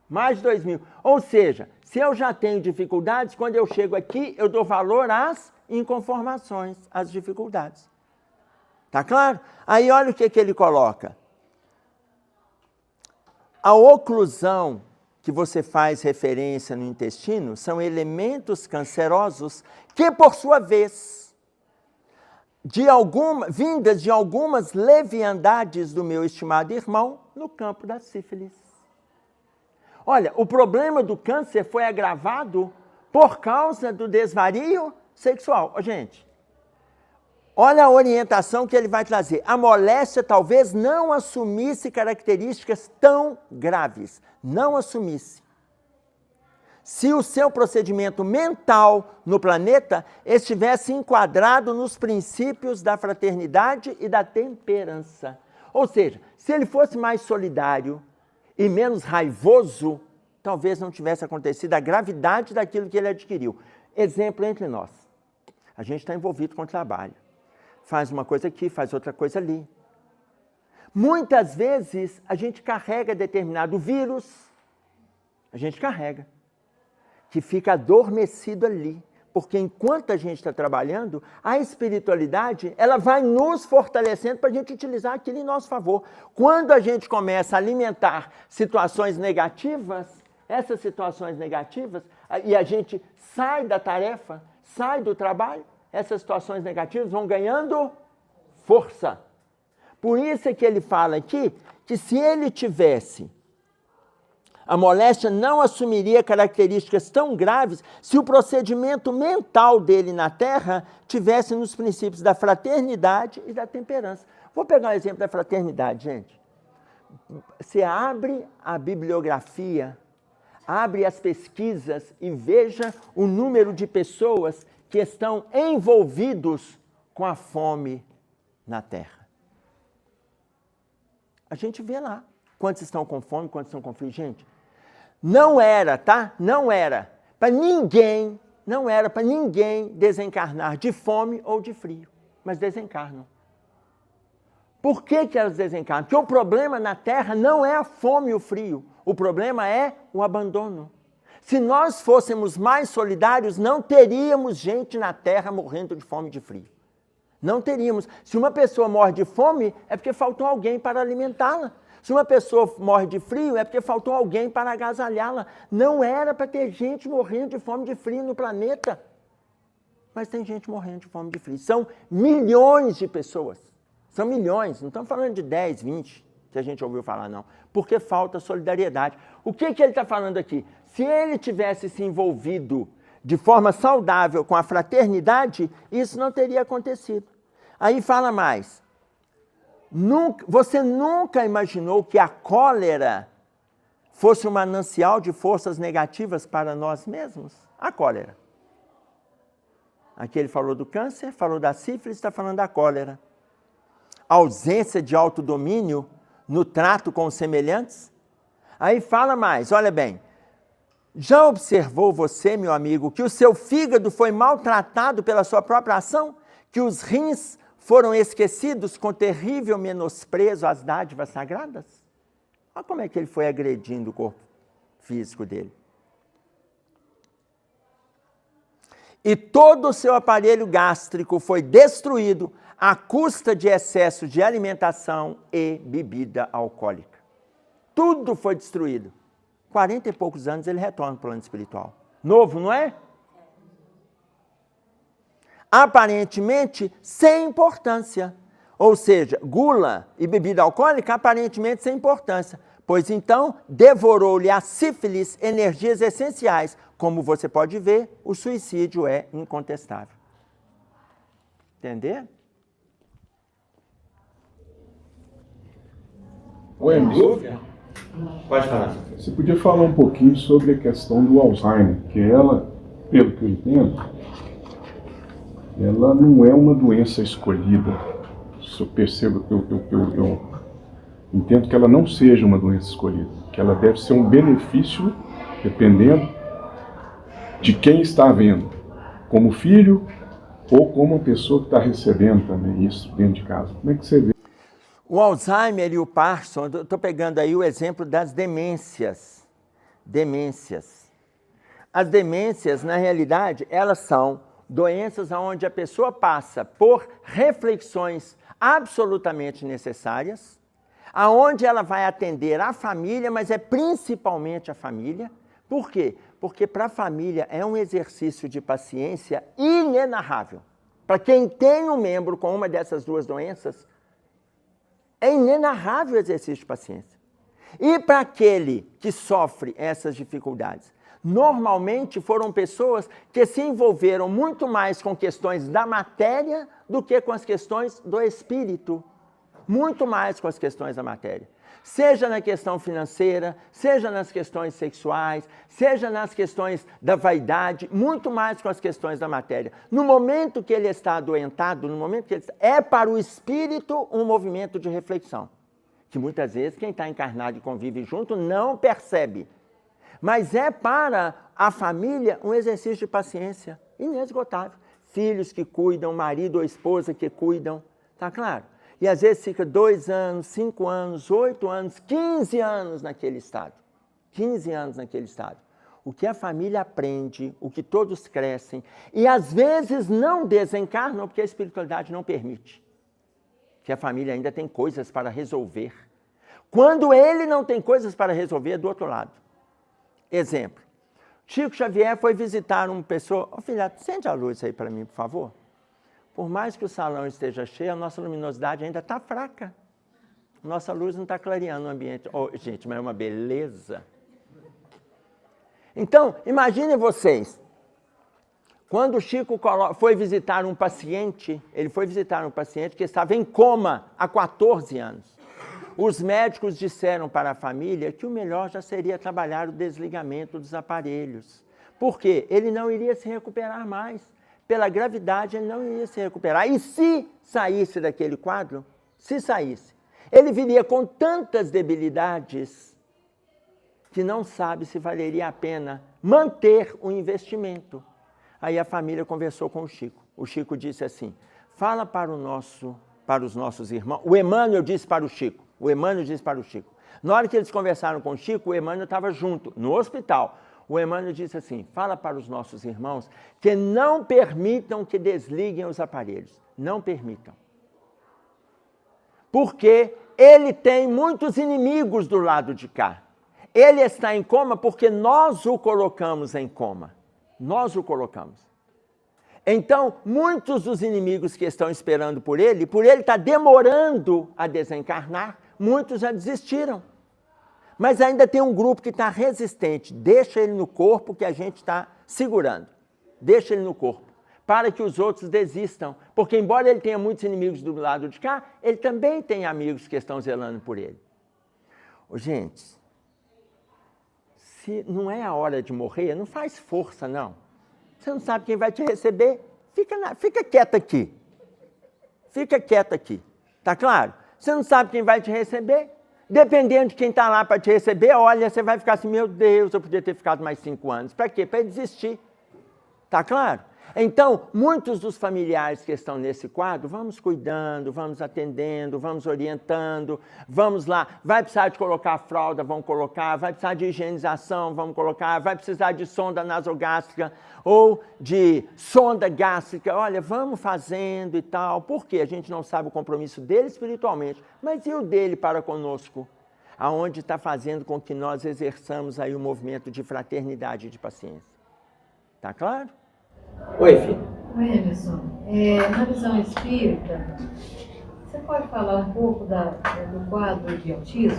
Mais de 2.000. Ou seja, se eu já tenho dificuldades, quando eu chego aqui, eu dou valor às inconformações, às dificuldades. Tá claro? Aí olha o que ele coloca. A oclusão que você faz referência no intestino são elementos cancerosos que, por sua vez, vindas de algumas leviandades do meu estimado irmão no campo da sífilis. Olha, o problema do câncer foi agravado por causa do desvario sexual. Ô, gente, olha a orientação que ele vai trazer. A moléstia talvez não assumisse características tão graves. Não assumisse. Se o seu procedimento mental no planeta estivesse enquadrado nos princípios da fraternidade e da temperança. Ou seja, se ele fosse mais solidário e menos raivoso, talvez não tivesse acontecido a gravidade daquilo que ele adquiriu. Exemplo entre nós. A gente está envolvido com o trabalho. Faz uma coisa aqui, faz outra coisa ali. Muitas vezes a gente carrega determinado vírus, a gente carrega, que fica adormecido ali, porque enquanto a gente está trabalhando, a espiritualidade ela vai nos fortalecendo para a gente utilizar aquilo em nosso favor. Quando a gente começa a alimentar situações negativas, essas situações negativas, e a gente sai da tarefa, sai do trabalho, essas situações negativas vão ganhando força. Por isso é que ele fala aqui que se ele tivesse, a moléstia não assumiria características tão graves se o procedimento mental dele na Terra tivesse nos princípios da fraternidade e da temperança. Vou pegar um exemplo da fraternidade, gente. Você abre a bibliografia, abre as pesquisas e veja o número de pessoas que estão envolvidos com a fome na Terra. A gente vê lá quantos estão com fome, quantos estão com frio. Gente, não era, tá? Não era para ninguém, não era para ninguém desencarnar de fome ou de frio, mas desencarnam. Por que que elas desencarnam? Porque o problema na Terra não é a fome e o frio, o problema é o abandono. Se nós fôssemos mais solidários, não teríamos gente na Terra morrendo de fome e de frio. Não teríamos. Se uma pessoa morre de fome, é porque faltou alguém para alimentá-la. Se uma pessoa morre de frio, é porque faltou alguém para agasalhá-la. Não era para ter gente morrendo de fome e de frio no planeta. Mas tem gente morrendo de fome e de frio. São milhões de pessoas. São milhões. Não estamos falando de 10, 20, que a gente ouviu falar, não. Porque falta solidariedade. O que ele está falando aqui? Se ele tivesse se envolvido de forma saudável com a fraternidade, isso não teria acontecido. Aí fala mais. Você nunca imaginou que a cólera fosse um manancial de forças negativas para nós mesmos? A cólera. Aqui ele falou do câncer, falou da sífilis, está falando da cólera. A ausência de autodomínio no trato com os semelhantes. Aí fala mais, olha bem. Já observou você, meu amigo, que o seu fígado foi maltratado pela sua própria ação? Que os rins foram esquecidos com terrível menosprezo às dádivas sagradas? Olha como é que ele foi agredindo o corpo físico dele. E todo o seu aparelho gástrico foi destruído à custa de excesso de alimentação e bebida alcoólica. Tudo foi destruído. 40 e poucos anos ele retorna para o plano espiritual. Novo, não é? Aparentemente sem importância. Ou seja, gula e bebida alcoólica aparentemente sem importância. Pois então, devorou-lhe a sífilis energias essenciais. Como você pode ver, o suicídio é incontestável. Entender? Wendy, Pode falar. você podia falar um pouquinho sobre a questão do Alzheimer, que ela, pelo que eu entendo, ela não é uma doença escolhida. Se eu percebo, eu entendo que ela não seja uma doença escolhida, que ela deve ser um benefício, dependendo de quem está vendo, como filho ou como uma pessoa que está recebendo também isso dentro de casa. Como é que você vê? O Alzheimer e o Parkinson, estou pegando aí o exemplo das demências. As demências, na realidade, elas são doenças onde a pessoa passa por reflexões absolutamente necessárias, aonde ela vai atender a família, mas é principalmente a família. Por quê? Porque para a família é um exercício de paciência inenarrável. Para quem tem um membro com uma dessas duas doenças, é inenarrável o exercício de paciência. E para aquele que sofre essas dificuldades? Normalmente foram pessoas que se envolveram muito mais com questões da matéria do que com as questões do espírito. Muito mais com as questões da matéria. Seja na questão financeira, seja nas questões sexuais, seja nas questões da vaidade, muito mais com as questões da matéria. No momento que ele está adoentado, no momento que ele está, é para o espírito um movimento de reflexão, que muitas vezes quem está encarnado e convive junto não percebe. Mas é para a família um exercício de paciência inesgotável. Filhos que cuidam, marido ou esposa que cuidam, tá claro? E às vezes fica 2 anos, 5 anos, 8 anos, 15 anos naquele estado. 15 anos naquele estado. O que a família aprende, o que todos crescem, e às vezes não desencarnam porque a espiritualidade não permite. Que a família ainda tem coisas para resolver. Quando ele não tem coisas para resolver, é do outro lado. Exemplo. Chico Xavier foi visitar uma pessoa... Ô, filha, acende a luz aí para mim, por favor. Por mais que o salão esteja cheio, a nossa luminosidade ainda está fraca. Nossa luz não está clareando o ambiente. Oh, gente, mas é uma beleza. Então, imaginem vocês. Quando o Chico foi visitar um paciente, ele foi visitar um paciente que estava em coma há 14 anos. Os médicos disseram para a família que o melhor já seria trabalhar o desligamento dos aparelhos. Por quê? Ele não iria se recuperar mais. Pela gravidade, ele não iria se recuperar. E se saísse daquele quadro, se saísse, ele viria com tantas debilidades que não sabe se valeria a pena manter o investimento. Aí a família conversou com o Chico. O Chico disse assim, fala para os nossos irmãos. O Emmanuel disse para o Chico. Na hora que eles conversaram com o Chico, o Emmanuel estava junto, no hospital. O Emmanuel disse assim, fala para os nossos irmãos que não permitam que desliguem os aparelhos. Não permitam. Porque ele tem muitos inimigos do lado de cá. Ele está em coma porque nós o colocamos em coma. Nós o colocamos. Então, muitos dos inimigos que estão esperando por ele estar demorando a desencarnar, muitos já desistiram. Mas ainda tem um grupo que está resistente. Deixa ele no corpo que a gente está segurando. Deixa ele no corpo, para que os outros desistam. Porque embora ele tenha muitos inimigos do lado de cá, ele também tem amigos que estão zelando por ele. Gente, se não é a hora de morrer, não faz força, não. Você não sabe quem vai te receber, fica quieto aqui. Fica quieto aqui, tá claro? Você não sabe quem vai te receber, dependendo de quem está lá para te receber, olha, você vai ficar assim, meu Deus, eu podia ter ficado mais 5 anos. Para quê? Para desistir, tá claro? Então, muitos dos familiares que estão nesse quadro, vamos cuidando, vamos atendendo, vamos orientando, vamos lá, vai precisar de colocar a fralda, vamos colocar, vai precisar de higienização, vamos colocar, vai precisar de sonda nasogástrica ou de sonda gástrica, olha, vamos fazendo e tal, porque a gente não sabe o compromisso dele espiritualmente, mas e o dele para conosco? Aonde está fazendo com que nós exerçamos aí o movimento de fraternidade e de paciência. Tá claro? Oi, filho. Oi, Emerson. Na visão espírita, você pode falar um pouco do quadro de autismo?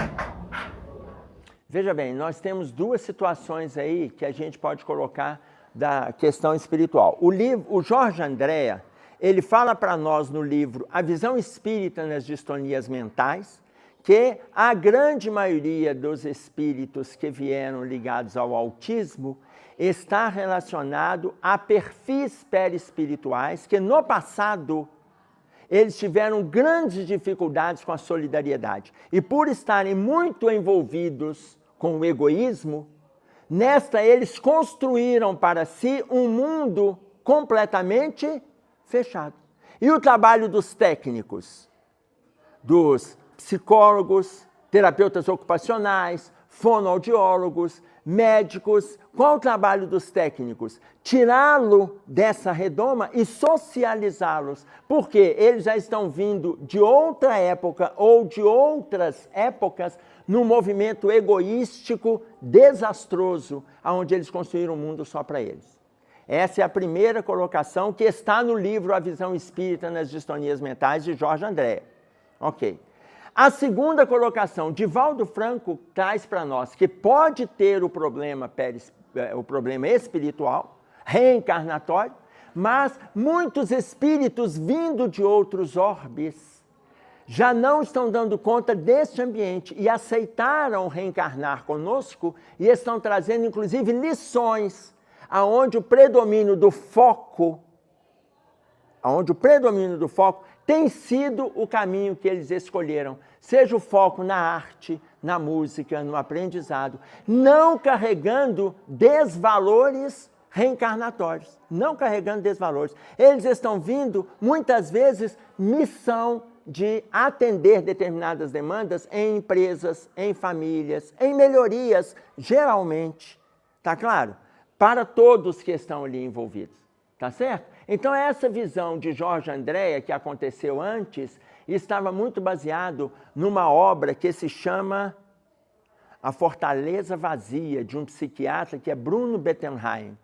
Veja bem, nós temos 2 situações aí que a gente pode colocar da questão espiritual. O Jorge Andréa, ele fala para nós no livro A Visão Espírita nas Distonias Mentais, que a grande maioria dos espíritos que vieram ligados ao autismo está relacionado a perfis perispirituais que no passado eles tiveram grandes dificuldades com a solidariedade. E por estarem muito envolvidos com o egoísmo, nesta eles construíram para si um mundo completamente fechado. E o trabalho dos técnicos, dos psicólogos, terapeutas ocupacionais, fonoaudiólogos, médicos, qual o trabalho dos técnicos? Tirá-lo dessa redoma e socializá-los, porque eles já estão vindo de outra época ou de outras épocas num movimento egoístico, desastroso, onde eles construíram um mundo só para eles. Essa é a primeira colocação que está no livro A Visão Espírita nas Distonias Mentais, de Jorge Andréa. Ok. A segunda colocação, Divaldo Franco traz para nós que pode ter o problema espiritual, reencarnatório, mas muitos espíritos vindo de outros orbes já não estão dando conta deste ambiente e aceitaram reencarnar conosco e estão trazendo, inclusive, lições aonde o predomínio do foco tem sido o caminho que eles escolheram, seja o foco na arte, na música, no aprendizado, não carregando desvalores reencarnatórios, não carregando desvalores. Eles estão vindo, muitas vezes, missão de atender determinadas demandas em empresas, em famílias, em melhorias, geralmente, tá claro? Para todos que estão ali envolvidos, tá certo? Então, essa visão de Jorge Andréa, que aconteceu antes, estava muito baseado numa obra que se chama A Fortaleza Vazia, de um psiquiatra que é Bruno Bettelheim.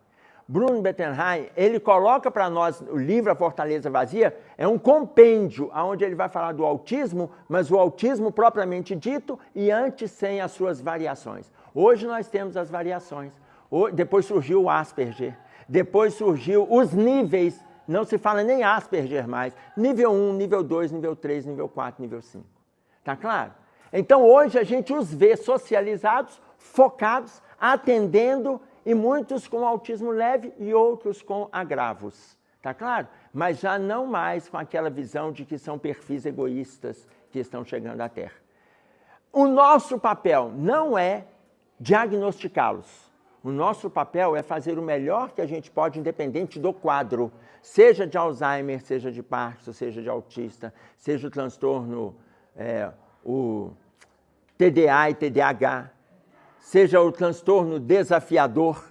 Bruno Bettelheim, ele coloca para nós o livro A Fortaleza Vazia, é um compêndio, onde ele vai falar do autismo, mas o autismo propriamente dito e antes sem as suas variações. Hoje nós temos as variações. Depois surgiu o Asperger, depois surgiu os níveis, não se fala nem Asperger mais, nível 1, nível 2, nível 3, nível 4, nível 5. Tá claro? Então hoje a gente os vê socializados, focados, atendendo, e muitos com autismo leve e outros com agravos. Tá claro? Mas já não mais com aquela visão de que são perfis egoístas que estão chegando à Terra. O nosso papel não é diagnosticá-los. O nosso papel é fazer o melhor que a gente pode, independente do quadro, seja de Alzheimer, seja de Parkinson, seja de autista, seja o transtorno, o TDA e TDAH, seja o transtorno desafiador,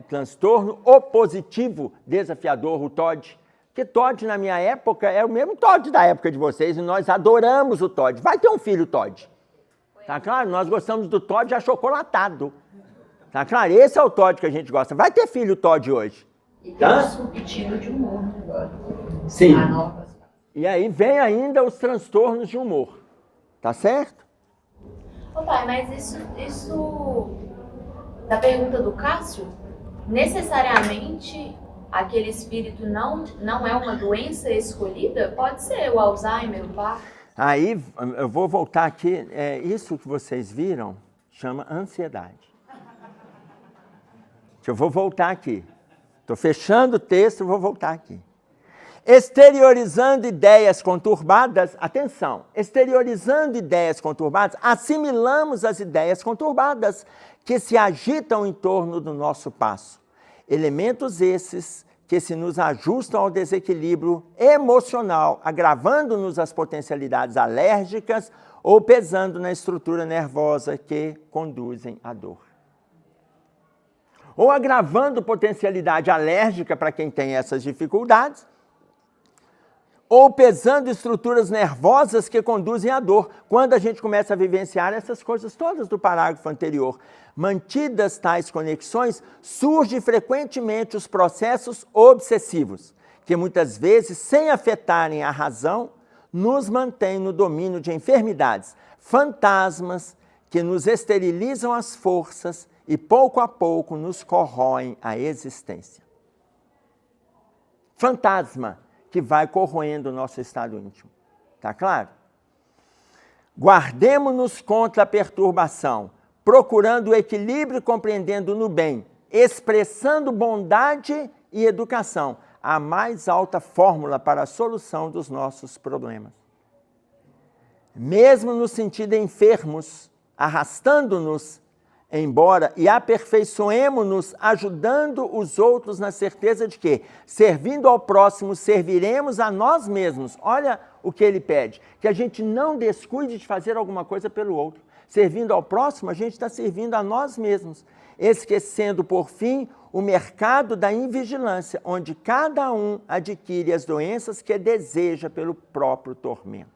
transtorno opositivo desafiador, o TOD. Porque TOD, na minha época, é o mesmo TOD da época de vocês, e nós adoramos o TOD. Vai ter um filho TOD. Tá claro? Nós gostamos do TOD achocolatado. Tá claro? Esse é o TOD que a gente gosta. Vai ter filho TOD hoje. E tem um subtipo de humor agora. Sim. E aí vem ainda os transtornos de humor. Tá certo? Ô pai, mas isso da pergunta do Cássio, necessariamente aquele espírito não é uma doença escolhida? Pode ser o Alzheimer, o Parkinson. Aí eu vou voltar aqui, isso que vocês viram chama ansiedade. Eu vou voltar aqui. Estou fechando o texto, vou voltar aqui. Exteriorizando ideias conturbadas, atenção, exteriorizando ideias conturbadas, assimilamos as ideias conturbadas que se agitam em torno do nosso passo. Elementos esses que se nos ajustam ao desequilíbrio emocional, agravando-nos as potencialidades alérgicas ou pesando na estrutura nervosa que conduzem à dor. Ou agravando potencialidade alérgica para quem tem essas dificuldades, ou pesando estruturas nervosas que conduzem à dor, quando a gente começa a vivenciar essas coisas todas do parágrafo anterior. Mantidas tais conexões, surgem frequentemente os processos obsessivos, que muitas vezes, sem afetarem a razão, nos mantêm no domínio de enfermidades, fantasmas que nos esterilizam as forças e pouco a pouco nos corroem a existência. Fantasma que vai corroendo o nosso estado íntimo. Tá claro? Guardemo-nos contra a perturbação, procurando o equilíbrio e compreendendo no bem, expressando bondade e educação, a mais alta fórmula para a solução dos nossos problemas. Mesmo no sentido enfermos, arrastando-nos, embora e aperfeiçoemo-nos ajudando os outros na certeza de que, servindo ao próximo, serviremos a nós mesmos. Olha o que ele pede, que a gente não descuide de fazer alguma coisa pelo outro. Servindo ao próximo, a gente está servindo a nós mesmos, esquecendo, por fim, o mercado da invigilância, onde cada um adquire as doenças que deseja pelo próprio tormento.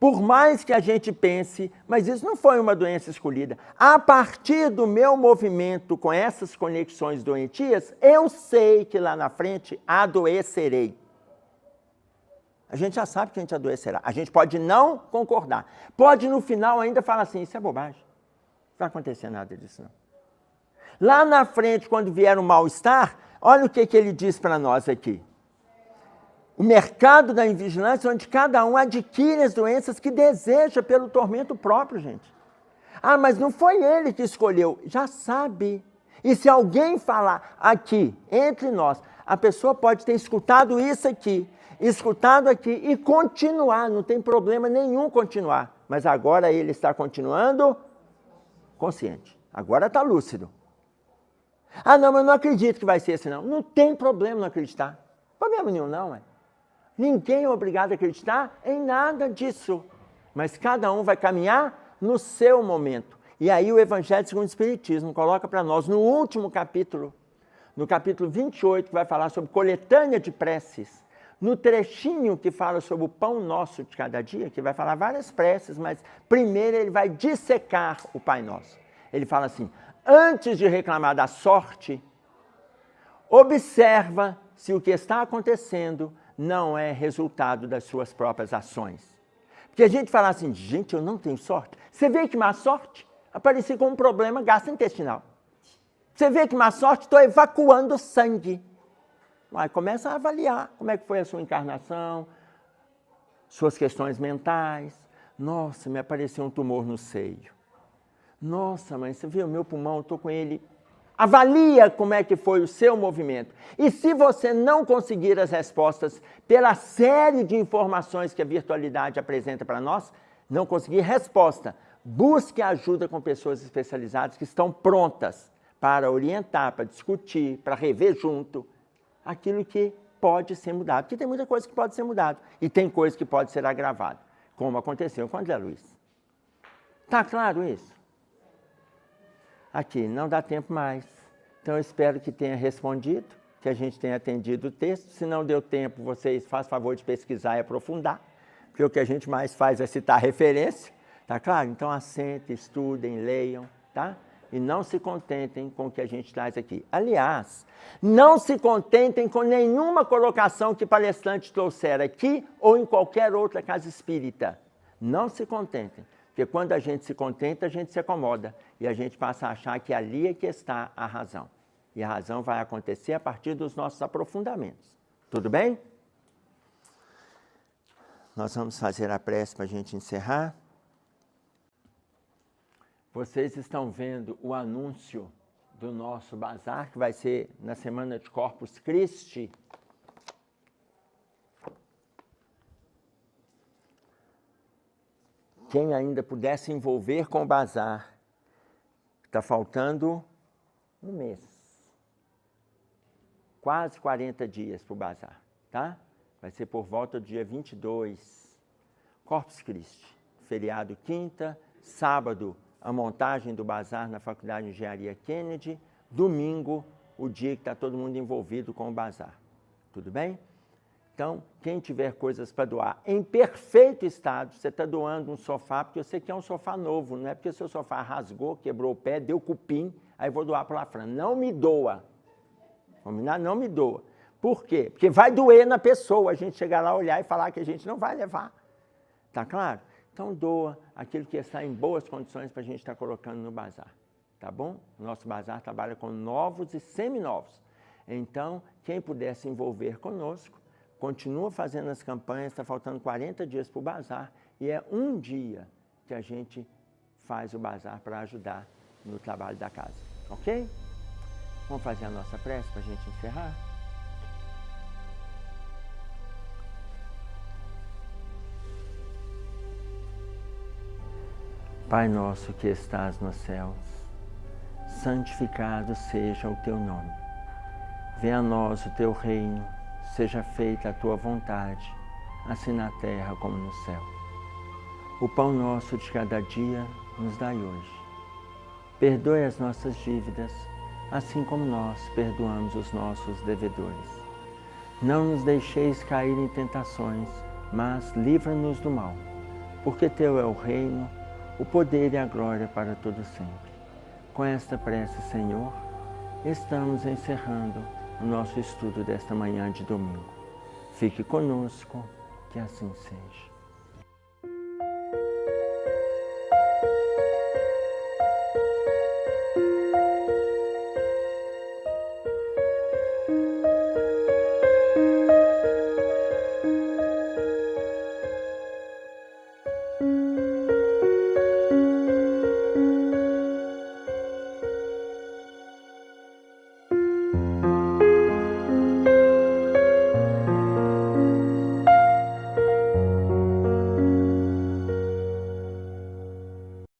Por mais que a gente pense, mas isso não foi uma doença escolhida. A partir do meu movimento com essas conexões doentias, eu sei que lá na frente adoecerei. A gente já sabe que a gente adoecerá. A gente pode não concordar. Pode no final ainda falar assim, isso é bobagem. Não vai acontecer nada disso não. Lá na frente, quando vier o mal-estar, olha o que ele diz para nós aqui. O mercado da invigilância, onde cada um adquire as doenças que deseja pelo tormento próprio, gente. Ah, mas não foi ele que escolheu. Já sabe. E se alguém falar aqui, entre nós, a pessoa pode ter escutado isso aqui, escutado aqui e continuar, não tem problema nenhum continuar. Mas agora ele está continuando consciente. Agora está lúcido. Ah, não, mas eu não acredito que vai ser assim, não. Não tem problema não acreditar. Problema nenhum, não, é. Ninguém é obrigado a acreditar em nada disso. Mas cada um vai caminhar no seu momento. E aí o Evangelho segundo o Espiritismo coloca para nós, no último capítulo, no capítulo 28, que vai falar sobre coletânea de preces, no trechinho que fala sobre o pão nosso de cada dia, que vai falar várias preces, mas primeiro ele vai dissecar o Pai Nosso. Ele fala assim, antes de reclamar da sorte, observa se o que está acontecendo não é resultado das suas próprias ações. Porque a gente fala assim, gente, eu não tenho sorte. Você vê que má sorte? Apareci com um problema gastrointestinal. Você vê que má sorte? Estou evacuando sangue. Aí começa a avaliar como é que foi a sua encarnação, suas questões mentais. Nossa, me apareceu um tumor no seio. Nossa, mãe, você viu o meu pulmão, eu estou com ele. Avalia como é que foi o seu movimento. E se você não conseguir as respostas pela série de informações que a virtualidade apresenta para nós, não conseguir resposta, busque ajuda com pessoas especializadas que estão prontas para orientar, para discutir, para rever junto aquilo que pode ser mudado. Porque tem muita coisa que pode ser mudada e tem coisa que pode ser agravada, como aconteceu com André Luiz. Está claro isso? Aqui, não dá tempo mais. Então, eu espero que tenha respondido, que a gente tenha atendido o texto. Se não deu tempo, vocês fazem favor de pesquisar e aprofundar, porque o que a gente mais faz é citar referência, tá claro? Então, assentem, estudem, leiam, tá? E não se contentem com o que a gente traz aqui. Aliás, não se contentem com nenhuma colocação que palestrante trouxer aqui ou em qualquer outra casa espírita. Não se contentem. Porque quando a gente se contenta, a gente se acomoda. E a gente passa a achar que ali é que está a razão. E a razão vai acontecer a partir dos nossos aprofundamentos. Tudo bem? Nós vamos fazer a prece para a gente encerrar. Vocês estão vendo o anúncio do nosso bazar, que vai ser na semana de Corpus Christi. Quem ainda puder se envolver com o bazar, está faltando um mês. Quase 40 dias para o bazar, tá? Vai ser por volta do dia 22. Corpus Christi, feriado quinta, sábado, a montagem do bazar na Faculdade de Engenharia Kennedy, domingo, o dia que está todo mundo envolvido com o bazar. Tudo bem? Então, quem tiver coisas para doar em perfeito estado, você está doando um sofá, porque você quer um sofá novo, não é porque o seu sofá rasgou, quebrou o pé, deu cupim, aí vou doar para lá fora. Não me doa. Combinado? Não me doa. Por quê? Porque vai doer na pessoa a gente chegar lá, olhar e falar que a gente não vai levar. Tá claro? Então, doa aquilo que está em boas condições para a gente estar colocando no bazar. Tá bom? O nosso bazar trabalha com novos e seminovos. Então, quem puder se envolver conosco, continua fazendo as campanhas, está faltando 40 dias para o bazar e é um dia que a gente faz o bazar para ajudar no trabalho da casa, ok? Vamos fazer a nossa prece para a gente encerrar? Pai nosso que estás nos céus, santificado seja o teu nome. Venha a nós o teu reino, seja feita a tua vontade, assim na terra como no céu. O pão nosso de cada dia nos dai hoje. Perdoe as nossas dívidas, assim como nós perdoamos os nossos devedores. Não nos deixeis cair em tentações, mas livra-nos do mal, porque teu é o reino, o poder e a glória para todo sempre. Com esta prece, Senhor, estamos encerrando o nosso estudo desta manhã de domingo. Fique conosco, que assim seja.